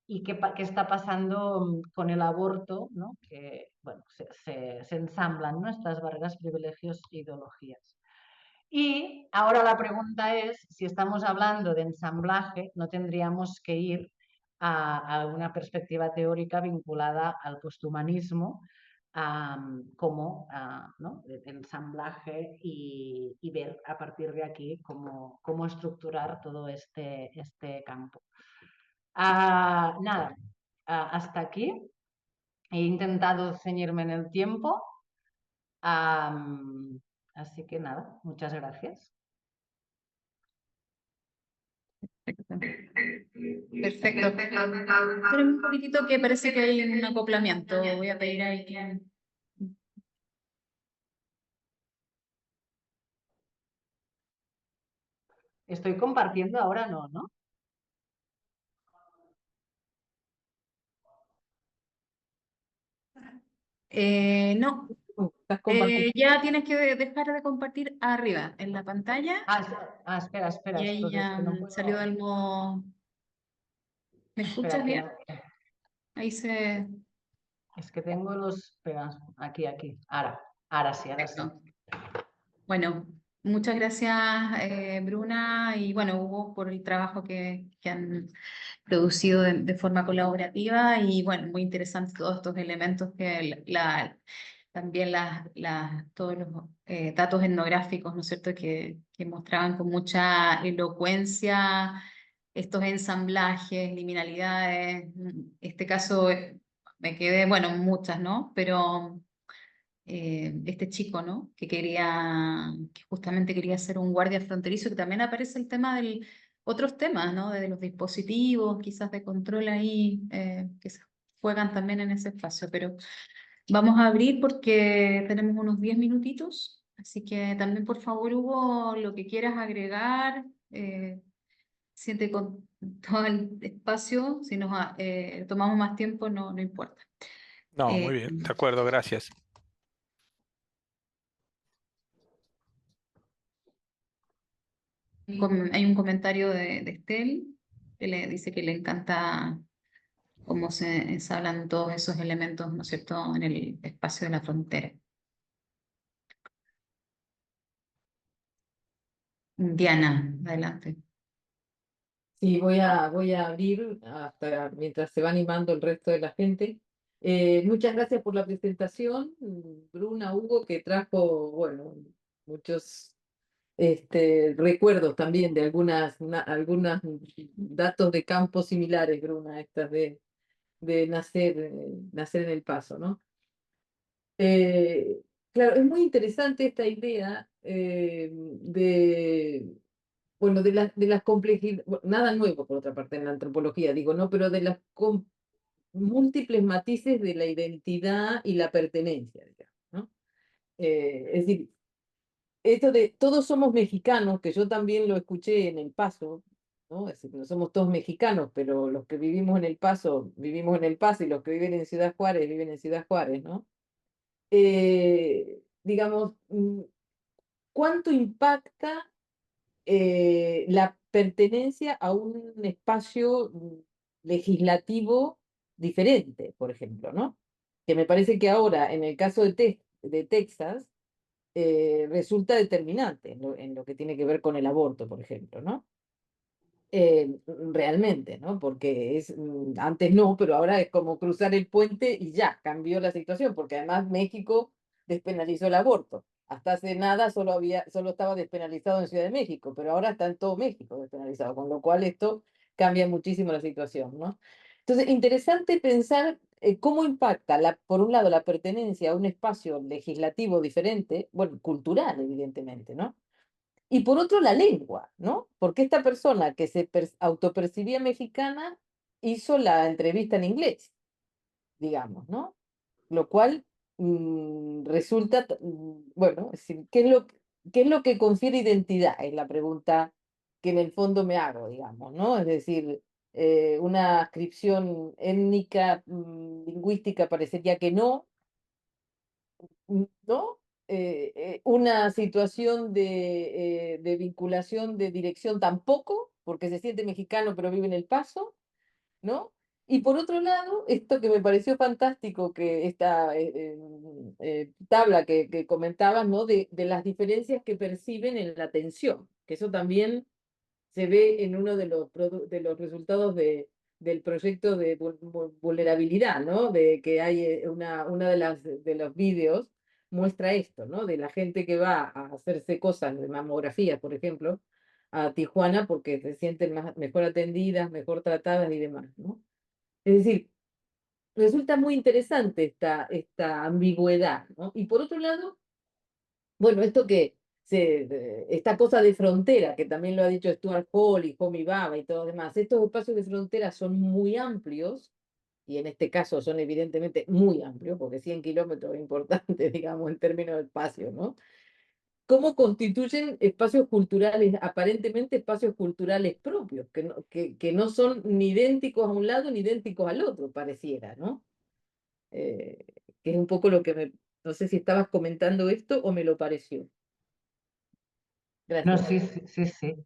y qué está pasando con el aborto, ¿no? Que bueno, se ensamblan, ¿no? Estas barreras, privilegios e ideologías. Y ahora la pregunta es, si estamos hablando de ensamblaje, ¿no tendríamos que ir a una perspectiva teórica vinculada al posthumanismo como ¿no? de ensamblaje y ver a partir de aquí cómo estructurar todo este campo? Nada, hasta aquí. He intentado ceñirme en el tiempo. Así que nada, muchas gracias. Perfecto. Espera un poquitito que parece que hay un acoplamiento. Voy a pedir ahí que... Estoy compartiendo ahora, ¿no? No, Estás compartiendo. ya tienes que dejar de compartir arriba en la pantalla Espera, y ahí entonces ya que no puedo. salió del modo... ¿Me escuchas Espera, bien? Ahí se... es que tengo los. Espera, aquí. Ahora sí, ahora sí. Perfecto. Bueno, muchas gracias, Bruna, y bueno, Hugo, por el trabajo que han producido de forma colaborativa y bueno, muy interesante todos estos elementos que también todos los datos etnográficos, ¿no es cierto?, que mostraban con mucha elocuencia estos ensamblajes, liminalidades. Este caso me quedé, bueno, muchas, ¿no? Pero este chico, ¿no? Que justamente quería ser un guardia fronterizo, que también aparece el tema otros temas, ¿no? De los dispositivos, quizás de control ahí, que se juegan también en ese espacio, pero vamos a abrir porque tenemos unos 10 minutitos, así que también por favor, Hugo, lo que quieras agregar, siente con todo el espacio, si nos tomamos más tiempo, no importa. No, Eh, muy bien, de acuerdo, gracias. Hay un comentario de Estel que le dice que le encanta cómo se hablan todos esos elementos, ¿no es cierto?, en el espacio de la frontera. Diana, adelante. Sí, voy a abrir hasta mientras se va animando el resto de la gente. Muchas gracias por la presentación, Bruna, Hugo, que trajo, bueno, muchos recuerdos también de algunas datos de campo similares, Bruna, estas de nacer en El Paso, ¿no? Claro, es muy interesante esta idea bueno, de las complejidades, nada nuevo por otra parte en la antropología, digo, ¿no? Pero de las múltiples matices de la identidad y la pertenencia, digamos, ¿no? Es decir, esto de todos somos mexicanos, que yo también lo escuché en El Paso, ¿no? Es decir, no somos todos mexicanos, pero los que vivimos en El Paso, vivimos en El Paso, y los que viven en Ciudad Juárez, viven en Ciudad Juárez, ¿no? Digamos, ¿cuánto impacta la pertenencia a un espacio legislativo diferente, por ejemplo, ¿no? Que me parece que ahora, en el caso de Texas, resulta determinante en lo que tiene que ver con el aborto, por ejemplo, ¿no? Realmente, ¿no? Porque antes no, pero ahora es como cruzar el puente y ya, cambió la situación, porque además México despenalizó el aborto. Hasta hace nada solo estaba despenalizado en Ciudad de México, pero ahora está en todo México despenalizado, con lo cual esto cambia muchísimo la situación, ¿no? Entonces, interesante pensar cómo impacta, por un lado, la pertenencia a un espacio legislativo diferente, bueno, cultural, evidentemente, ¿no? Y por otro, la lengua, ¿no? Porque esta persona que se autopercibía mexicana hizo la entrevista en inglés, digamos, ¿no? Lo cual resulta, bueno, es decir, qué es lo que confiere identidad? Es la pregunta que en el fondo me hago, digamos, ¿no? Es decir, una ascripción étnica, lingüística parecería que no, ¿no? Una situación de vinculación, de dirección tampoco, porque se siente mexicano pero vive en El Paso, ¿no? Y por otro lado, esto que me pareció fantástico, que esta tabla que comentabas, ¿no? De las diferencias que perciben en la atención, que eso también se ve en uno de los resultados del proyecto de vulnerabilidad, ¿no? De que hay una de los vídeos muestra esto, ¿no? De la gente que va a hacerse cosas de mamografías, por ejemplo, a Tijuana porque se sienten mejor atendidas, mejor tratadas y demás, ¿no? Es decir, resulta muy interesante esta ambigüedad, ¿no? Y por otro lado, bueno, esta cosa de frontera, que también lo ha dicho Stuart Hall y Homi Bhabha y todo lo demás, estos espacios de frontera son muy amplios, y en este caso son evidentemente muy amplios, porque 100 kilómetros es importante, digamos, en términos de espacio, ¿no? ¿Cómo constituyen espacios culturales, aparentemente espacios culturales propios, que no son ni idénticos a un lado ni idénticos al otro, pareciera, ¿no? Eh, que es un poco no sé si estabas comentando esto o me lo pareció. No, Gracias. sí, sí, sí, sí.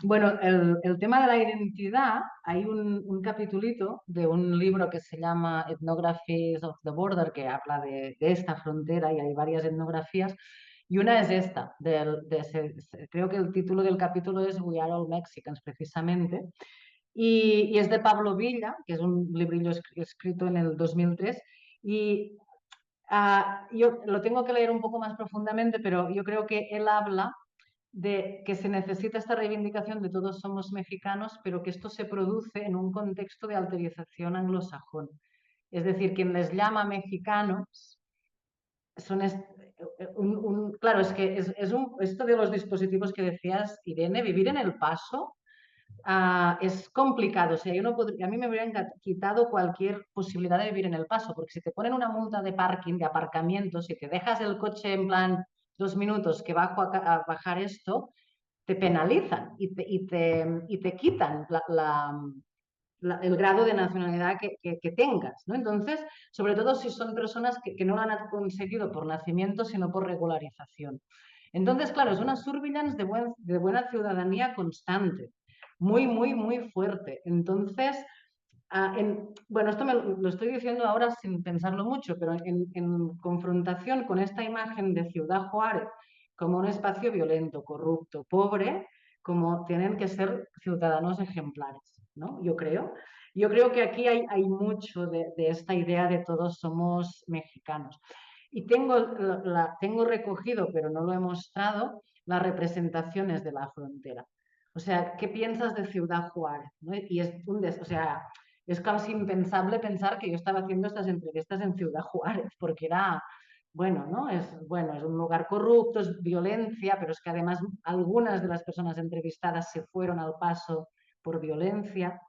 Bueno, el tema de la identidad, hay un capitulito de un libro que se llama Ethnographies of the Border, que habla de esta frontera, y hay varias etnografías, y una es esta, creo que el título del capítulo es We Are All Mexicans, precisamente, y es de Pablo Villa, que es un librillo escrito en el 2003, y yo lo tengo que leer un poco más profundamente, pero yo creo que él habla de que se necesita esta reivindicación de todos somos mexicanos, pero que esto se produce en un contexto de alterización anglosajón. Es decir, quien les llama mexicanos son claro, es que esto de los dispositivos que decías, Irene, vivir en El Paso es complicado. O sea, a mí me habrían quitado cualquier posibilidad de vivir en El Paso, porque si te ponen una multa de parking, de aparcamiento, si te dejas el coche en plan 2 minutos que bajo a bajar esto, te penalizan y te quitan el grado de nacionalidad que tengas, ¿no? Entonces, sobre todo si son personas que no lo han conseguido por nacimiento, sino por regularización. Entonces, claro, es una surveillance de buena ciudadanía constante, muy, muy, muy fuerte. Entonces, bueno, esto lo estoy diciendo ahora sin pensarlo mucho, pero en confrontación con esta imagen de Ciudad Juárez como un espacio violento, corrupto, pobre, como tienen que ser ciudadanos ejemplares, ¿no? Yo creo. Yo creo que aquí hay mucho de esta idea de todos somos mexicanos. Y tengo recogido, pero no lo he mostrado, las representaciones de la frontera. O sea, ¿qué piensas de Ciudad Juárez? ¿No? Y o sea, es casi impensable pensar que yo estaba haciendo estas entrevistas en Ciudad Juárez, porque era, bueno, ¿no? Bueno, es un lugar corrupto, es violencia, pero es que además algunas de las personas entrevistadas se fueron al Paso por violencia.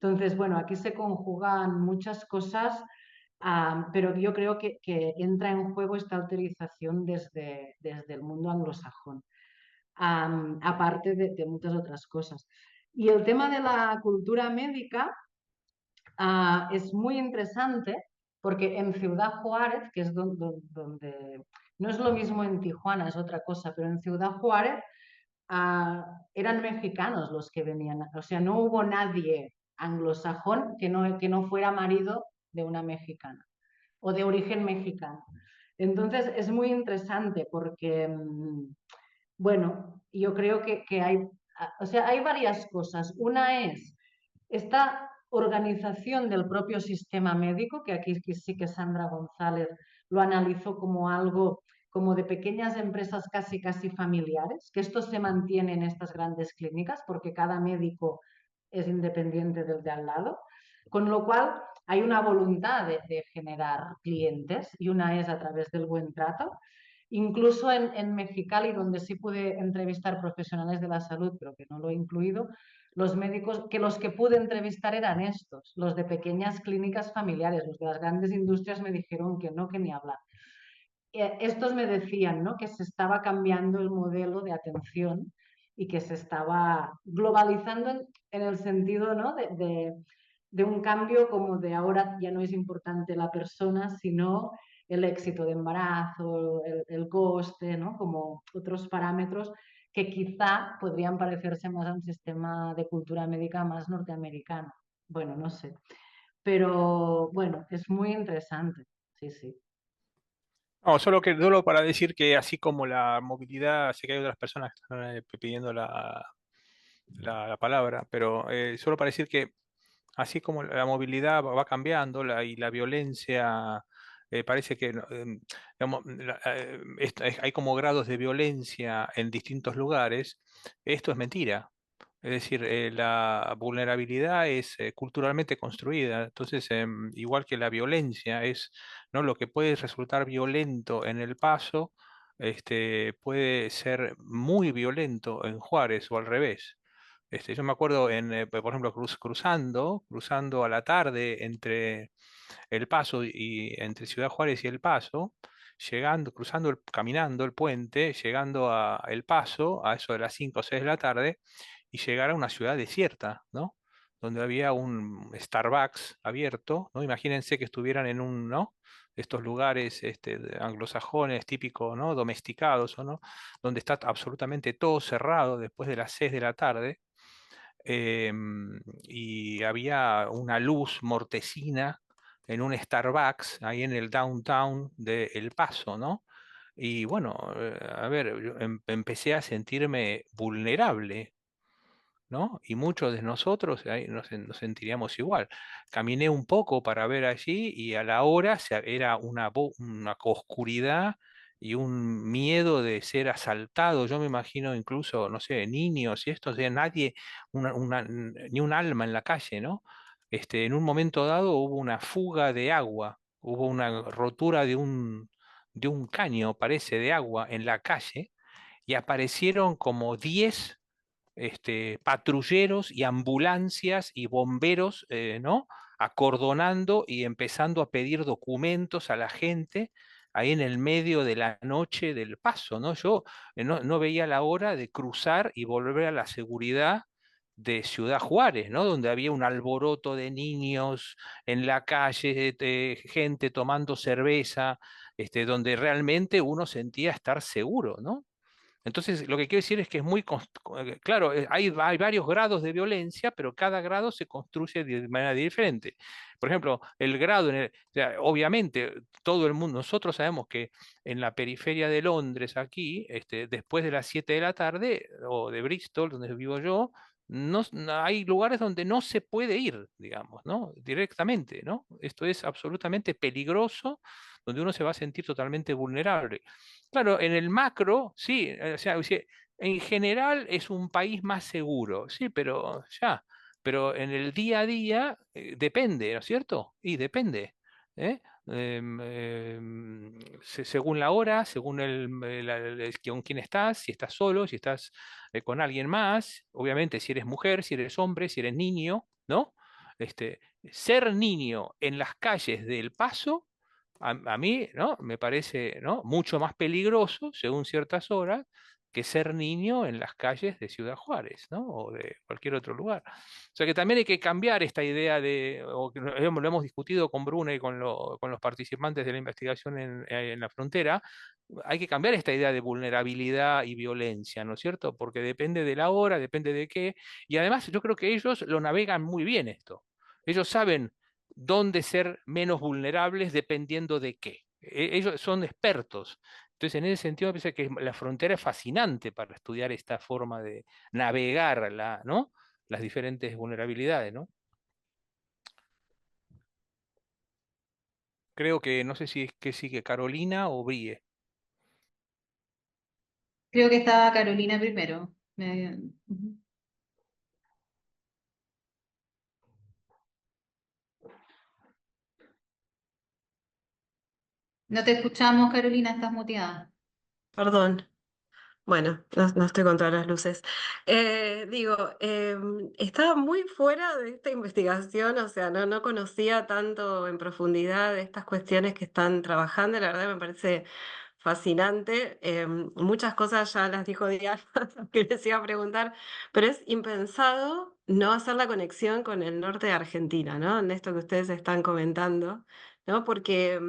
Entonces, bueno, aquí se conjugan muchas cosas, pero yo creo que entra en juego esta autorización desde el mundo anglosajón, aparte de muchas otras cosas. Y el tema de la cultura médica es muy interesante porque en Ciudad Juárez, que es donde no es lo mismo en Tijuana, es otra cosa, pero en Ciudad Juárez eran mexicanos los que venían, o sea, no hubo nadie anglosajón que no fuera marido de una mexicana o de origen mexicano. Entonces es muy interesante porque, bueno, yo creo que hay, o sea, hay varias cosas. Una es esta organización del propio sistema médico, que aquí sí que Sandra González lo analizó como algo como de pequeñas empresas casi familiares, que esto se mantiene en estas grandes clínicas porque cada médico es independiente del de al lado, con lo cual hay una voluntad de generar clientes y una es a través del buen trato. Incluso en Mexicali, donde sí pude entrevistar profesionales de la salud, pero que no lo he incluido, los médicos, que los que pude entrevistar eran estos, los de pequeñas clínicas familiares, los de las grandes industrias me dijeron que no, que ni hablar. Estos me decían, ¿no?, que se estaba cambiando el modelo de atención y que se estaba globalizando en el sentido, ¿no?, de un cambio como de ahora ya no es importante la persona, sino el éxito de embarazo, el coste, ¿no?, como otros parámetros que quizá podrían parecerse más a un sistema de cultura médica más norteamericano. Bueno, no sé. Pero bueno, es muy interesante. Sí, sí. No, solo para decir que así como la movilidad, sé que hay otras personas que están pidiendo la palabra, pero solo para decir que así como la movilidad va cambiando y la violencia, parece que digamos, hay como grados de violencia en distintos lugares, esto es mentira. Es decir, la vulnerabilidad es culturalmente construida. Entonces, igual que la violencia es, ¿no? Lo que puede resultar violento en El Paso, puede ser muy violento en Juárez o al revés. Yo me acuerdo por ejemplo, cruzando a la tarde entre El Paso y entre Ciudad Juárez y El Paso, caminando el puente, llegando a El Paso a eso de las 5 o 6 de la tarde y llegar a una ciudad desierta, ¿no? Donde había un Starbucks abierto, ¿no? Imagínense que estuvieran en un, ¿no? Estos lugares anglosajones típicos, ¿no? Domesticados, ¿o no? Donde está absolutamente todo cerrado después de las 6 de la tarde, y había una luz mortecina en un Starbucks ahí en el downtown de El Paso, ¿no? Y bueno, a ver, yo empecé a sentirme vulnerable, ¿no? Y muchos de nosotros ahí nos sentiríamos igual. Caminé un poco para ver allí y a la hora era una oscuridad y un miedo de ser asaltado. Yo me imagino incluso, no sé, niños y esto, o sea, nadie, ni un alma en la calle, ¿no? En un momento dado hubo una fuga de agua, hubo una rotura de un caño, parece, de agua en la calle y aparecieron como 10 patrulleros y ambulancias y bomberos, ¿no? Acordonando y empezando a pedir documentos a la gente ahí en el medio de la noche del Paso, ¿no? Yo no veía la hora de cruzar y volver a la seguridad de Ciudad Juárez, ¿no? Donde había un alboroto de niños en la calle, de gente tomando cerveza, donde realmente uno sentía estar seguro, ¿no? Entonces, lo que quiero decir es que es muy, claro, hay varios grados de violencia, pero cada grado se construye de manera diferente. Por ejemplo, el grado, o sea, obviamente, todo el mundo, nosotros sabemos que en la periferia de Londres, aquí, después de las 7 de la tarde, o de Bristol, donde vivo yo, hay lugares donde no se puede ir, digamos, ¿no? Directamente, ¿no? Esto es absolutamente peligroso, donde uno se va a sentir totalmente vulnerable. Claro, en el macro, sí, o sea, en general es un país más seguro, sí, pero en el día a día depende, ¿no es cierto? Y depende, ¿eh? Según la hora, según con quién estás, si estás solo, si estás con alguien más, obviamente si eres mujer, si eres hombre, si eres niño, ¿no? Ser niño en las calles del Paso a mí, ¿no? Me parece, ¿no? Mucho más peligroso, según ciertas horas, que ser niño en las calles de Ciudad Juárez, ¿no? O de cualquier otro lugar. O sea que también hay que cambiar esta idea de, o que lo hemos discutido con Bruna y con los participantes de la investigación en la frontera, hay que cambiar esta idea de vulnerabilidad y violencia, ¿no es cierto? Porque depende de la hora, depende de qué, y además yo creo que ellos lo navegan muy bien esto. Ellos saben dónde ser menos vulnerables dependiendo de qué. Ellos son expertos. Entonces, en ese sentido, me parece que la frontera es fascinante para estudiar esta forma de navegar ¿no? Las diferentes vulnerabilidades, ¿no? Creo que no sé si es que sigue Carolina o Brie. Creo que estaba Carolina primero. Ujú. No te escuchamos, Carolina, estás muteada. Perdón. Bueno, no estoy contra las luces. Estaba muy fuera de esta investigación, o sea, no conocía tanto en profundidad estas cuestiones que están trabajando, la verdad me parece fascinante. Muchas cosas ya las dijo Diana, que les iba a preguntar, pero es impensado no hacer la conexión con el norte de Argentina, ¿no? En esto que ustedes están comentando, ¿no? Porque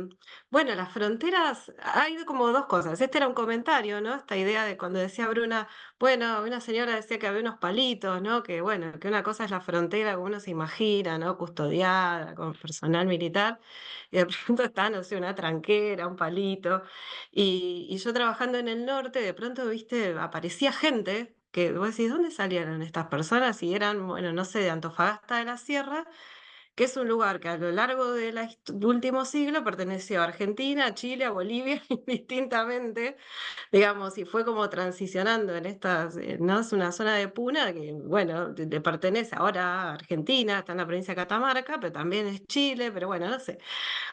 bueno, las fronteras, hay como dos cosas. Este era un comentario, ¿no? Esta idea de cuando decía Bruna, bueno, una señora decía que había unos palitos, ¿no? Que bueno, que una cosa es la frontera como uno se imagina, ¿no? Custodiada, con personal militar, y de pronto está, no sé, una tranquera, un palito. Y yo trabajando en el norte, de pronto, viste, aparecía gente que vos decís, ¿dónde salieron estas personas? Y eran, bueno, no sé, de Antofagasta de la Sierra, que es un lugar que a lo largo del último siglo perteneció a Argentina, a Chile, a Bolivia, indistintamente, digamos, y fue como transicionando en estas, ¿no? Es una zona de puna que, bueno, le pertenece ahora a Argentina, está en la provincia de Catamarca, pero también es Chile, pero bueno, no sé.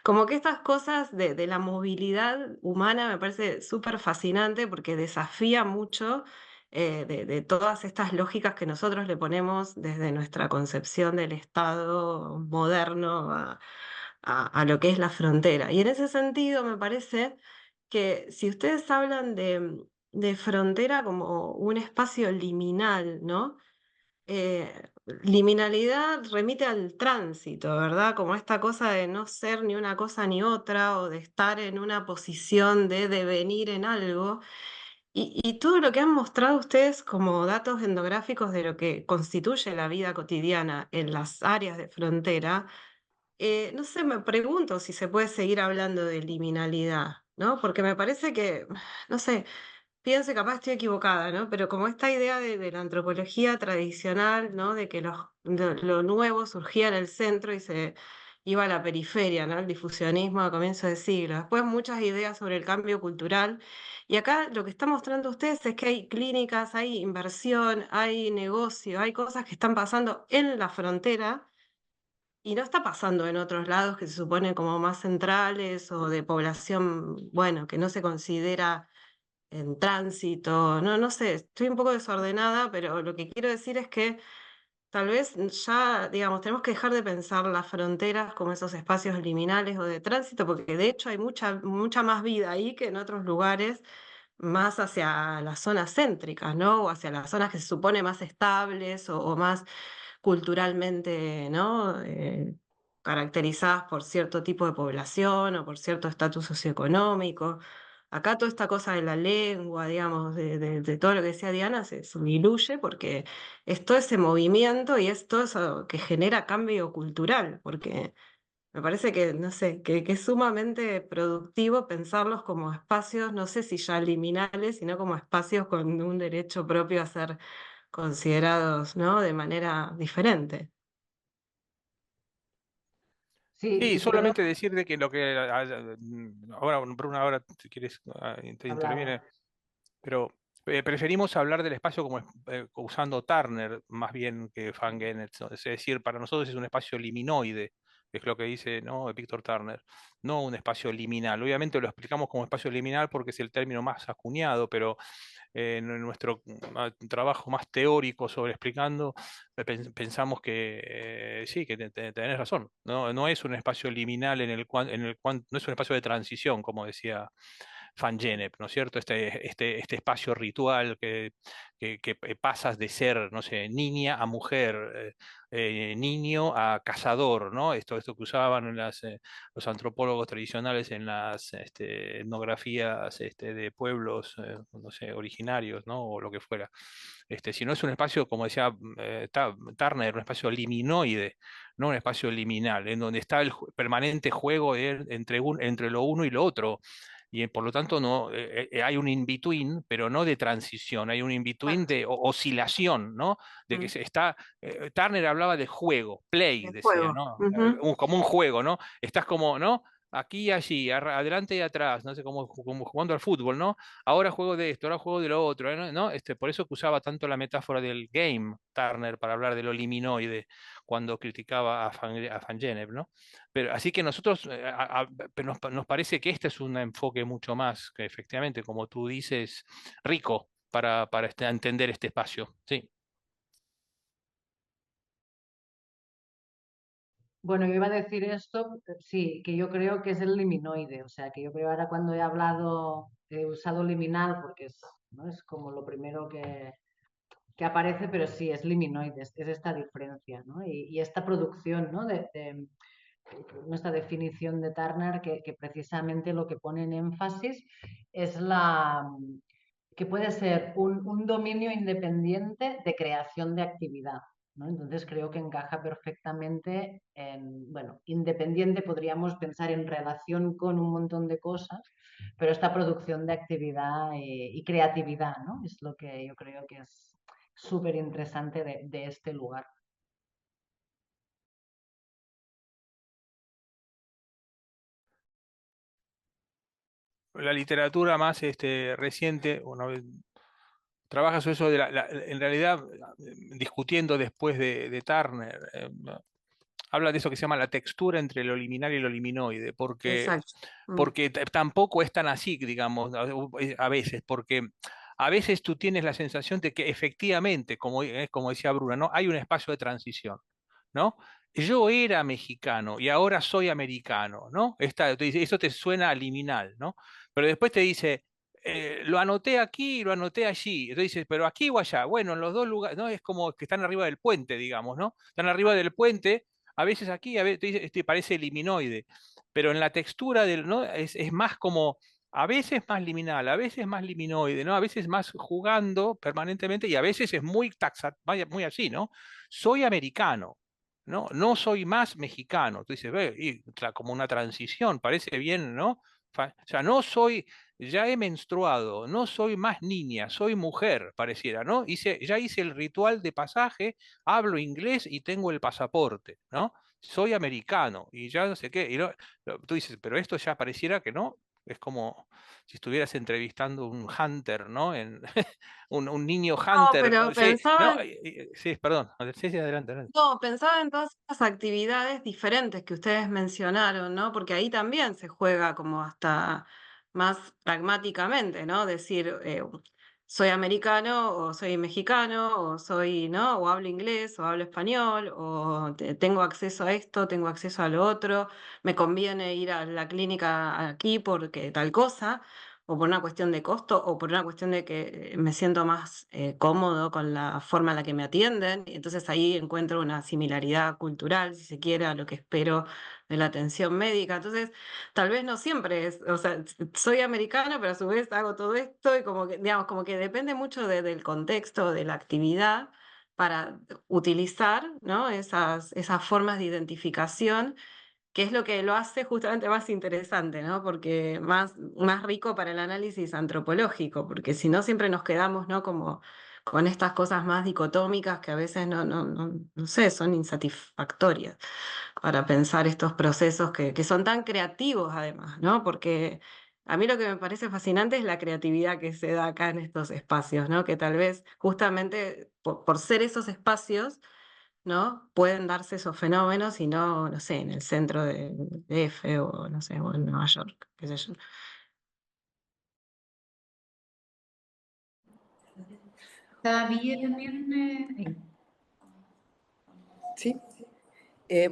Como que estas cosas de la movilidad humana me parece súper fascinante porque desafía mucho de todas estas lógicas que nosotros le ponemos desde nuestra concepción del Estado moderno a lo que es la frontera. Y en ese sentido me parece que si ustedes hablan de frontera como un espacio liminal, ¿no? Liminalidad remite al tránsito, ¿verdad? Como esta cosa de no ser ni una cosa ni otra, o de estar en una posición de devenir en algo. Y todo lo que han mostrado ustedes como datos etnográficos de lo que constituye la vida cotidiana en las áreas de frontera, no sé, me pregunto si se puede seguir hablando de liminalidad, ¿no? Porque me parece que, no sé, piense, capaz estoy equivocada, ¿no? Pero como esta idea de la antropología tradicional, ¿no? De que lo nuevo surgía en el centro y se iba a la periferia, ¿no? El difusionismo a comienzos de siglo. Después muchas ideas sobre el cambio cultural. Y acá lo que están mostrando ustedes es que hay clínicas, hay inversión, hay negocio, hay cosas que están pasando en la frontera y no está pasando en otros lados que se suponen como más centrales o de población, bueno, que no se considera en tránsito, no sé, estoy un poco desordenada, pero lo que quiero decir es que tal vez ya, digamos, tenemos que dejar de pensar las fronteras como esos espacios liminales o de tránsito, porque de hecho hay mucha más vida ahí que en otros lugares, más hacia las zonas céntricas, ¿no? O hacia las zonas que se supone más estables o más culturalmente, ¿no? Caracterizadas por cierto tipo de población o por cierto estatus socioeconómico. Acá toda esta cosa de la lengua, digamos, de todo lo que decía Diana, se diluye porque es todo ese movimiento y es todo eso que genera cambio cultural, porque me parece que, no sé, que es sumamente productivo pensarlos como espacios, no sé si ya liminales, sino como espacios con un derecho propio a ser considerados, ¿no? De manera diferente. Sí, Sí, yo creo solamente decirte que lo que ahora, Bruna, ahora si quieres te que interviene, hablaba. pero preferimos hablar del espacio como usando Turner más bien que Fangenet, ¿no? Es decir, para nosotros es un espacio liminoide, es lo que dice, ¿no? Víctor Turner, no un espacio liminal. Obviamente lo explicamos como espacio liminal porque es el término más acuñado, pero en nuestro trabajo más teórico sobre explicando, pensamos que sí, que tenés razón. No, no es un espacio liminal no es un espacio de transición, como decía Van Gennep, ¿no es cierto? Este espacio ritual que pasas de ser, no sé, niña a mujer, niño a cazador, ¿no? Esto que usaban los antropólogos tradicionales en las etnografías de pueblos, no sé, originarios, ¿no? O lo que fuera. Si no es un espacio, como decía Turner, un espacio liminoide, no un espacio liminal, en donde está el permanente juego entre lo uno y lo otro y por lo tanto no hay un in-between, pero no de transición, hay un in-between Exacto. de oscilación, ¿no? De que Mm. se está, Turner hablaba de juego, play, El decía, juego. ¿no? Ujú. Como un juego, ¿no? Estás como, ¿no? Aquí y allí, adelante y atrás, no sé, como jugando al fútbol, ¿no? Ahora juego de esto, ahora juego de lo otro, ¿no? Por eso que usaba tanto la metáfora del game, Turner, para hablar de lo liminoide, cuando criticaba a Van Gennep, ¿no? Pero, así que nosotros pero nos parece que este es un enfoque mucho más, que efectivamente, como tú dices, rico para entender este espacio. Sí. Bueno, yo iba a decir esto, sí, que yo creo que es el liminoide, o sea, que yo creo ahora cuando he hablado, he usado liminal porque es, ¿no? Es como lo primero que aparece, pero sí, es liminoide, es esta diferencia, ¿no? Y esta producción, ¿no? De nuestra definición de Turner, que precisamente lo que pone en énfasis es que puede ser un dominio independiente de creación de actividad, ¿no? Entonces creo que encaja perfectamente bueno, independiente podríamos pensar en relación con un montón de cosas, pero esta producción de actividad y creatividad, ¿no? Es lo que yo creo que es súper interesante de este lugar. La literatura más reciente, bueno, trabaja sobre eso en realidad, discutiendo después de Turner, habla de eso que se llama la textura entre lo liminal y lo liminoide, Exacto. Mm. porque tampoco es tan así, digamos, a veces, porque a veces tú tienes la sensación de que efectivamente, como decía Bruna, ¿no? Hay un espacio de transición, ¿no? Yo era mexicano y ahora soy americano, ¿no? Te dice, eso te suena a liminal, ¿no? Pero después te dice, lo anoté aquí y lo anoté allí. Entonces dices, pero aquí o allá. Bueno, en los dos lugares, ¿no? Es como que están arriba del puente, digamos, ¿no? Están arriba del puente, a veces aquí, a veces te dice, parece liminoide, pero en la textura ¿no? Es más como, a veces más liminal, a veces más liminoide, ¿no? A veces más jugando permanentemente y a veces es muy muy así, ¿no? Soy americano. ¿No? No soy más mexicano. Tú dices, ve, como una transición, parece bien, ¿no? O sea, no soy, ya he menstruado, no soy más niña, soy mujer, pareciera, ¿no? Ya hice el ritual de pasaje, hablo inglés y tengo el pasaporte, ¿no? Soy americano y ya no sé qué. Tú dices, pero esto ya pareciera que no. Es como si estuvieras entrevistando un hunter, ¿no? Un niño No, hunter. pero Sí, pensaba no, sí, perdón. Sí, sí, adelante, adelante. No, pensaba en todas estas actividades diferentes que ustedes mencionaron, ¿no? Porque ahí también se juega como hasta más pragmáticamente, ¿no? Decir, soy americano o soy mexicano o soy, ¿no? O hablo inglés o hablo español o tengo acceso a esto, tengo acceso a lo otro, me conviene ir a la clínica aquí porque tal cosa. o por una cuestión de costo, o por una cuestión de que me siento más cómodo con la forma en la que me atienden, y entonces ahí encuentro una similaridad cultural, si se quiere, a lo que espero de la atención médica. Entonces, tal vez no siempre es, o sea, soy americana, pero a su vez hago todo esto y como que, digamos, como que depende mucho del contexto, de la actividad para utilizar, ¿no? esas formas de identificación, que es lo que lo hace justamente más interesante, ¿no? Porque más rico para el análisis antropológico, porque si no siempre nos quedamos, ¿no? Como con estas cosas más dicotómicas que a veces no sé, son insatisfactorias para pensar estos procesos que son tan creativos además, ¿no? Porque a mí lo que me parece fascinante es la creatividad que se da acá en estos espacios, ¿no? Que tal vez justamente por ser esos espacios, ¿no? Pueden darse esos fenómenos y no sé, en el centro de DF o no sé, o en Nueva York, qué sé yo. Está bien, ahí. Sí.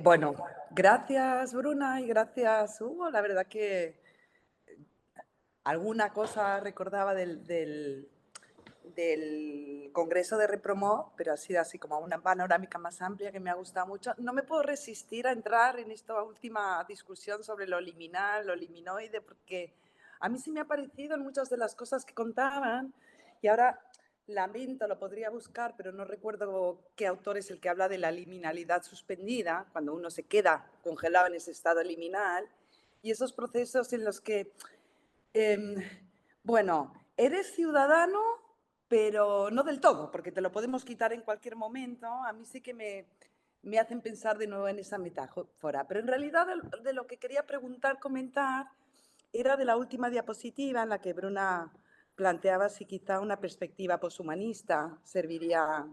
Bueno, gracias Bruna y gracias Hugo. La verdad que alguna cosa recordaba del Congreso de Repromo, pero ha sido así como una panorámica más amplia que me ha gustado mucho. No me puedo resistir a entrar en esta última discusión sobre lo liminal, lo liminoide, porque a mí sí me ha parecido en muchas de las cosas que contaban, y ahora lamento, lo podría buscar, pero no recuerdo qué autor es el que habla de la liminalidad suspendida, cuando uno se queda congelado en ese estado liminal, y esos procesos en los que bueno, eres ciudadano, pero no del todo, porque te lo podemos quitar en cualquier momento. A mí sí que me hacen pensar de nuevo en esa metáfora. Pero en realidad de lo que quería preguntar, comentar, era de la última diapositiva en la que Bruna planteaba si quizá una perspectiva poshumanista serviría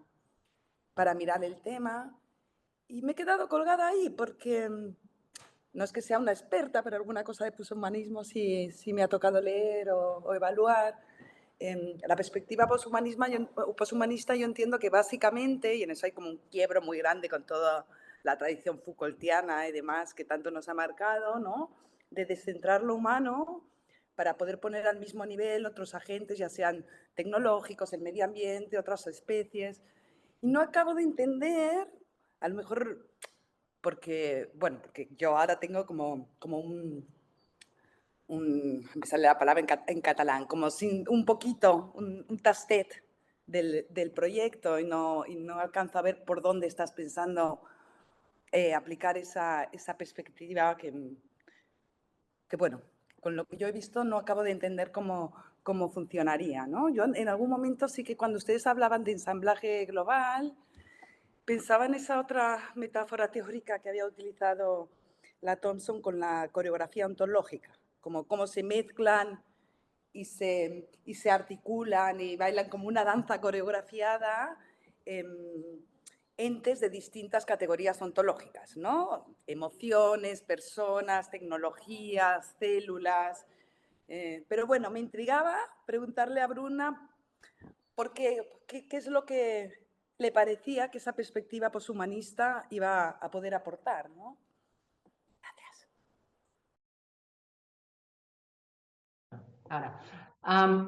para mirar el tema. Y me he quedado colgada ahí porque no es que sea una experta, pero alguna cosa de poshumanismo sí me ha tocado leer o evaluar. La perspectiva poshumanista yo entiendo que básicamente, y en eso hay como un quiebro muy grande con toda la tradición Foucaultiana y demás que tanto nos ha marcado, ¿no? De descentrar lo humano para poder poner al mismo nivel otros agentes, ya sean tecnológicos, el medio ambiente, otras especies. Y no acabo de entender, a lo mejor porque, bueno, porque yo ahora tengo como me sale la palabra en catalán, como sin, un poquito, un tastet del proyecto y no alcanzo a ver por dónde estás pensando aplicar esa perspectiva que, bueno, con lo que yo he visto no acabo de entender cómo funcionaría, ¿no? Yo en algún momento sí que cuando ustedes hablaban de ensamblaje global, pensaba en esa otra metáfora teórica que había utilizado la Thompson con la coreografía ontológica, como cómo se mezclan y se articulan y bailan como una danza coreografiada entes de distintas categorías ontológicas, ¿no? Emociones, personas, tecnologías, células. Pero bueno, me intrigaba preguntarle a Bruna qué es lo que le parecía que esa perspectiva poshumanista iba a poder aportar, ¿no? Gracias. Ahora,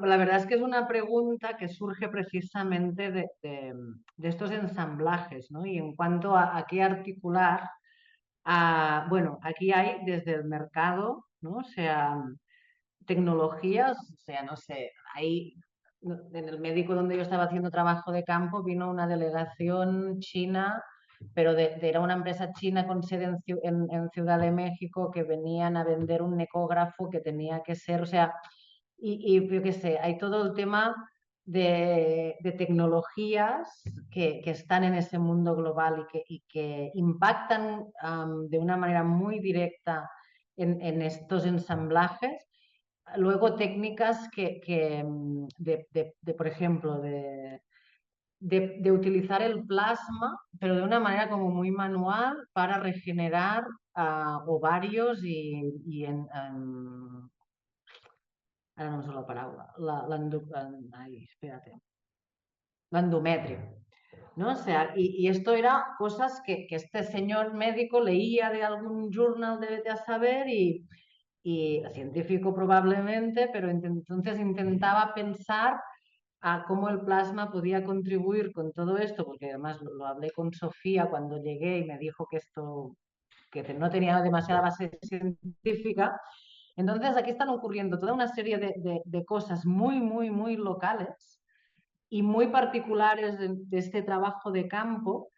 la verdad es que es una pregunta que surge precisamente de estos ensamblajes, ¿no? Y en cuanto a qué articular, bueno, aquí hay desde el mercado, ¿no? O sea, tecnologías, o sea, no sé, ahí en el médico donde yo estaba haciendo trabajo de campo vino una delegación china, pero era una empresa china con sede en Ciudad de México, que venían a vender un ecógrafo que tenía que ser, o sea, y yo qué sé, hay todo el tema de tecnologías que están en ese mundo global y que impactan de una manera muy directa en estos ensamblajes. Luego técnicas por ejemplo, de utilizar el plasma, pero de una manera como muy manual para regenerar ovarios ahora no me surt la paraula, espérate, l'endometrio. ¿No? O sea, y esto era cosas que este señor médico leía de algún journal de vete a saber y científico probablemente, pero entonces intentaba pensar a cómo el plasma podía contribuir con todo esto, porque además lo hablé con Sofía cuando llegué y me dijo que esto que no tenía demasiada base científica. Entonces aquí están ocurriendo toda una serie de cosas muy, muy, muy locales y muy particulares de este trabajo de campo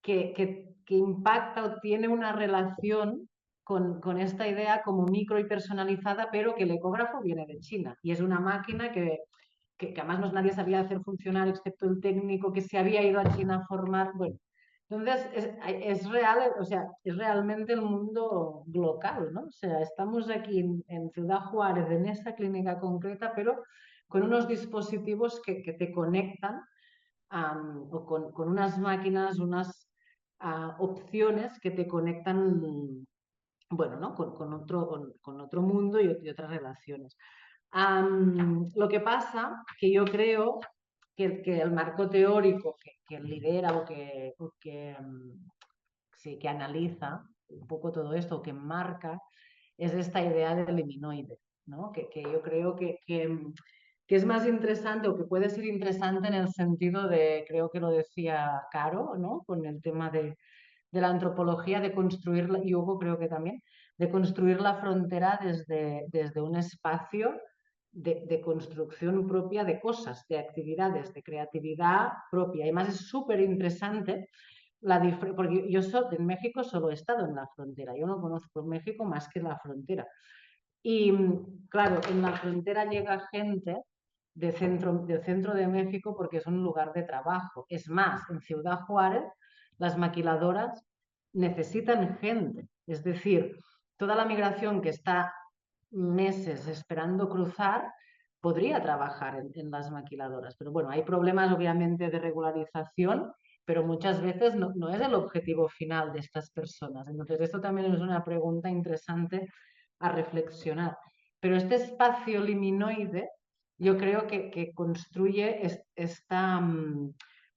que impacta o tiene una relación con esta idea como micro y personalizada, pero que el ecógrafo viene de China y es una máquina que además nadie sabía hacer funcionar excepto el técnico que se había ido a China a formar. Bueno, entonces es real, o sea, es realmente el mundo local, ¿no? O sea, estamos aquí en Ciudad Juárez, en esa clínica concreta, pero con unos dispositivos que te conectan o con unas máquinas, unas opciones que te conectan, bueno, ¿no? con otro mundo y otras relaciones. Lo que pasa que yo creo que el marco teórico que lidera sí, que analiza un poco todo esto, que marca, es esta idea del liminoide, ¿no? Que yo creo que es más interesante o que puede ser interesante en el sentido de, creo que lo decía Caro, ¿no? Con el tema de la antropología, de construir, y Hugo creo que también, de construir la frontera desde un espacio de construcción propia de cosas, de actividades, de creatividad propia. Y además es súper interesante porque yo en México solo he estado en la frontera, yo no conozco México más que la frontera. Y claro, en la frontera llega gente del centro de México porque es un lugar de trabajo. Es más, en Ciudad Juárez las maquiladoras necesitan gente. Es decir, toda la migración que está meses esperando cruzar podría trabajar en las maquiladoras. Pero bueno, hay problemas obviamente de regularización, pero muchas veces no es el objetivo final de estas personas. Entonces, esto también es una pregunta interesante a reflexionar. Pero este espacio liminoide yo creo que construye esta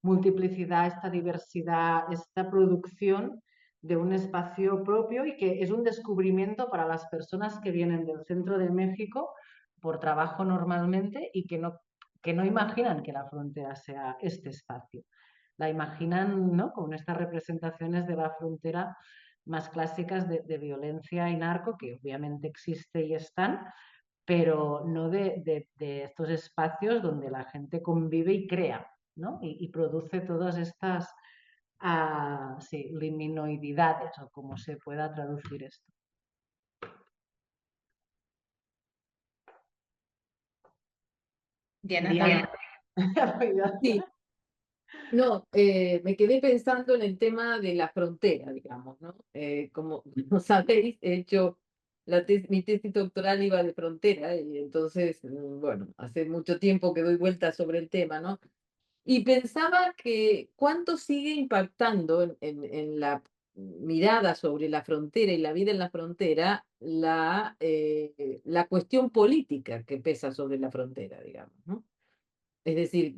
multiplicidad, esta diversidad, esta producción de un espacio propio y que es un descubrimiento para las personas que vienen del centro de México por trabajo normalmente y que no imaginan que la frontera sea este espacio. La imaginan, ¿no?, con estas representaciones de la frontera más clásicas de violencia y narco, que obviamente existe y están, pero no de estos espacios donde la gente convive y crea, ¿no? Y produce todas estas sí, liminoididades o como se pueda traducir esto. Diana, Diana. Sí, no, me quedé pensando en el tema de la frontera, digamos, ¿no? Como sabéis, he hecho mi tesis doctoral iba de frontera y entonces, bueno, hace mucho tiempo que doy vueltas sobre el tema, ¿no? Y pensaba que cuánto sigue impactando en la mirada sobre la frontera y la vida en la frontera la cuestión política que pesa sobre la frontera, digamos, ¿no? Es decir,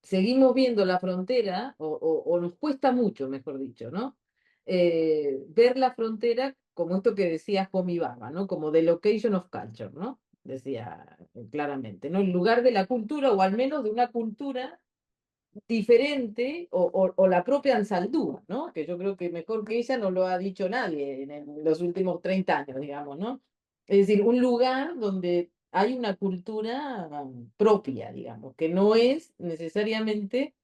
seguimos viendo la frontera, o nos cuesta mucho, mejor dicho, ¿no? Ver la frontera como esto que decía Homi Bhabha, ¿no? Como the location of culture, ¿no? Decía claramente, ¿no? El lugar de la cultura, o al menos de una cultura diferente, o la propia Ansaldúa, ¿no? Que yo creo que mejor que ella no lo ha dicho nadie en los últimos 30 años, digamos, ¿no? Es decir, un lugar donde hay una cultura propia, digamos, que no es necesariamente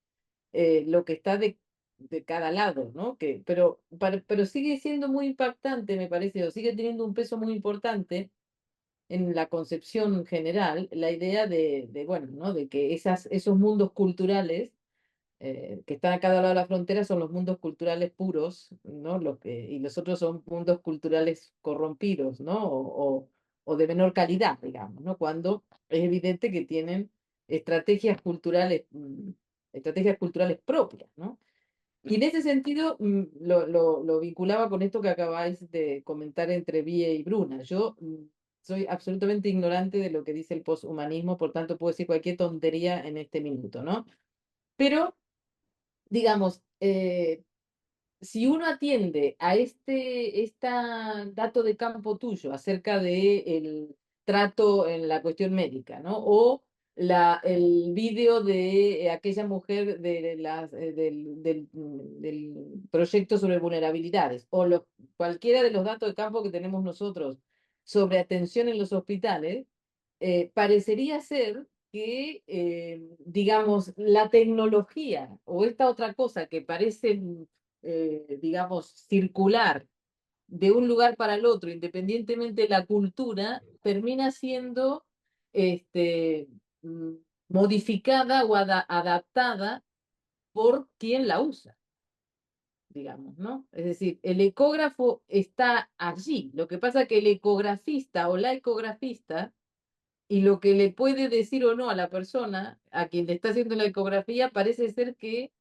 lo que está de cada lado, ¿no? Pero sigue siendo muy impactante, me parece, o sigue teniendo un peso muy importante en la concepción general, la idea bueno, ¿no? De que esos mundos culturales que están a cada lado de la frontera son los mundos culturales puros, ¿no? Y los otros son mundos culturales corrompidos, ¿no? O de menor calidad, digamos, ¿no? Cuando es evidente que tienen estrategias culturales propias, ¿no? Y en ese sentido lo vinculaba con esto que acabáis de comentar entre Vie y Bruna. Yo soy absolutamente ignorante de lo que dice el poshumanismo, por tanto puedo decir cualquier tontería en este minuto, ¿no? Pero digamos, si uno atiende a dato de campo tuyo acerca de el trato en la cuestión médica, ¿no? O el vídeo de aquella mujer del proyecto sobre vulnerabilidades, o cualquiera de los datos de campo que tenemos nosotros sobre atención en los hospitales, parecería ser que, digamos, la tecnología o esta otra cosa que parece, digamos, circular de un lugar para el otro, independientemente de la cultura, termina siendo este, mm, modificada o adaptada por quien la usa, digamos, ¿no? Es decir, el ecógrafo está allí. Lo que pasa es que el ecografista o la ecografista y lo que le puede decir o no a la persona a quien le está haciendo la ecografía parece ser que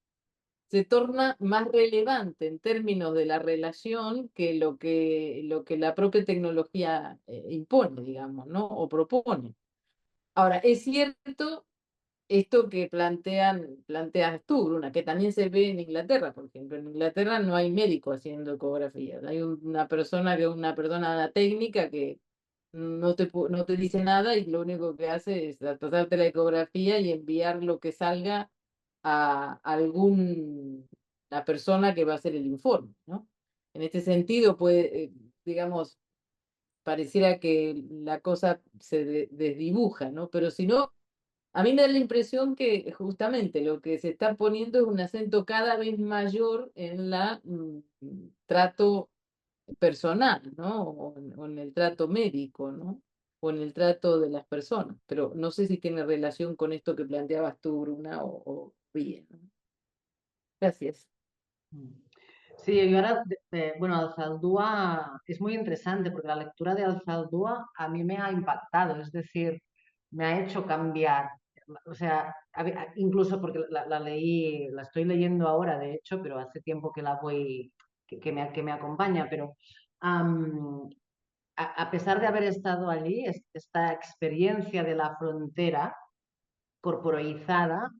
se torna más relevante en términos de la relación que lo que la propia tecnología impone, digamos, ¿no? O propone. Ahora, es cierto esto que planteas tú, Bruna, que también se ve en Inglaterra, por ejemplo. En Inglaterra no hay médico haciendo ecografías. Hay una persona técnica que no te dice nada y lo único que hace es pasarte la ecografía y enviar lo que salga a la persona que va a hacer el informe, ¿no? En este sentido, digamos, pareciera que la cosa se desdibuja, ¿no? Pero si no, a mí me da la impresión que justamente lo que se está poniendo es un acento cada vez mayor en trato personal, ¿no? O en el trato médico, ¿no? O en el trato de las personas. Pero no sé si tiene relación con esto que planteabas tú, Bruna, o bien, ¿no? Gracias. Sí, yo ahora, bueno, Alzaldúa es muy interesante porque la lectura de Alzaldúa a mí me ha impactado, es decir, me ha hecho cambiar. O sea, incluso porque la leí, la estoy leyendo ahora, de hecho, pero hace tiempo que la voy, que me acompaña, pero am, a pesar de haber estado allí, esta experiencia de la frontera corporeizada,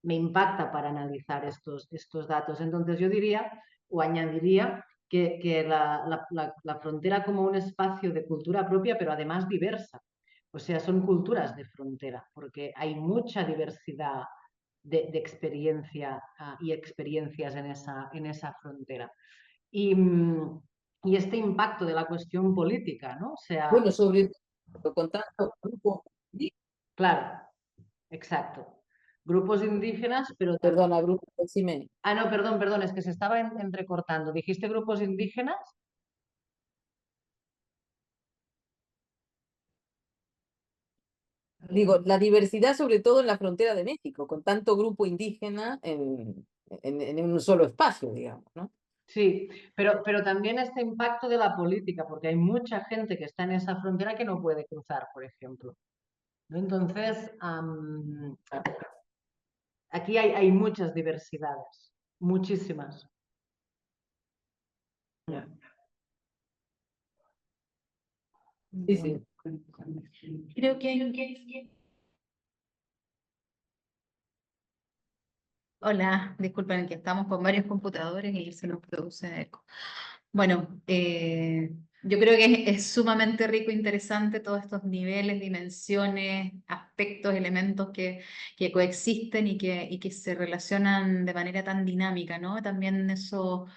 me impacta para analizar estos datos. Entonces yo diría o añadiría que la frontera como un espacio de cultura propia, pero además diversa. O sea, son culturas de frontera, porque hay mucha diversidad de experiencia y experiencias en esa frontera. Y este impacto de la cuestión política, ¿no? O sea, Bueno, sobre todo con tanto grupo, claro, exacto. Grupos indígenas, pero también... perdona, Bruna, decime. Ah, no, perdón, es que se estaba entrecortando. ¿Dijiste grupos indígenas? Digo, la diversidad sobre todo en la frontera de México, con tanto grupo indígena en un solo espacio, digamos, ¿no? Sí, pero también este impacto de la política, porque hay mucha gente que está en esa frontera que no puede cruzar, por ejemplo. ¿No? Entonces, aquí hay muchas diversidades, muchísimas. Sí, sí. Creo que... Hola, disculpen que estamos con varios computadores y se nos produce eco. Bueno, yo creo que es sumamente rico e interesante todos estos niveles, dimensiones, aspectos, elementos que coexisten y que se relacionan de manera tan dinámica, ¿no? También eso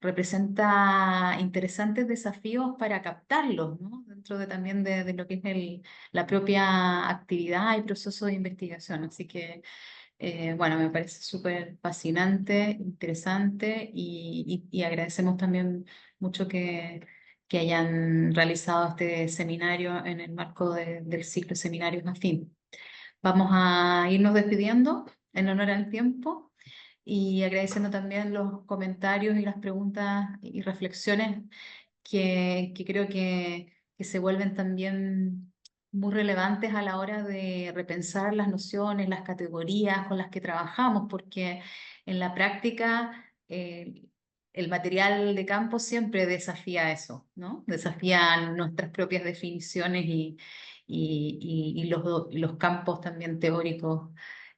representa interesantes desafíos para captarlos, ¿no? Dentro también de lo que es la propia actividad y proceso de investigación. Así que bueno, me parece súper fascinante, interesante y agradecemos también mucho que hayan realizado este seminario en el marco del ciclo de seminarios afín. Vamos a irnos despidiendo en honor al tiempo y agradeciendo también los comentarios y las preguntas y reflexiones que creo que se vuelven también muy relevantes a la hora de repensar las nociones, las categorías con las que trabajamos, porque en la práctica el material de campo siempre desafía eso, ¿no? Desafía nuestras propias definiciones y los campos también teóricos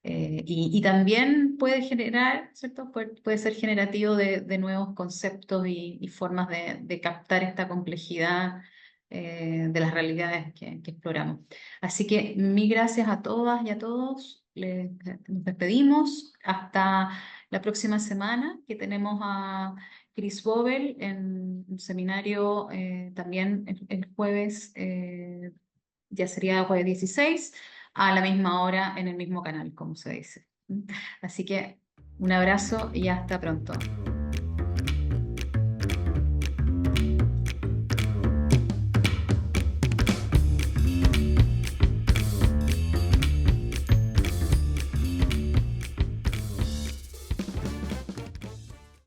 Y también puede generar, ¿cierto? Puede ser generativo de nuevos conceptos y formas de captar esta complejidad de las realidades que exploramos. Así que mil gracias a todas y a todos. Nos despedimos hasta la próxima semana, que tenemos a Chris Bobel en un seminario también el jueves, ya sería jueves 16 a la misma hora en el mismo canal, como se dice. Así que un abrazo y hasta pronto.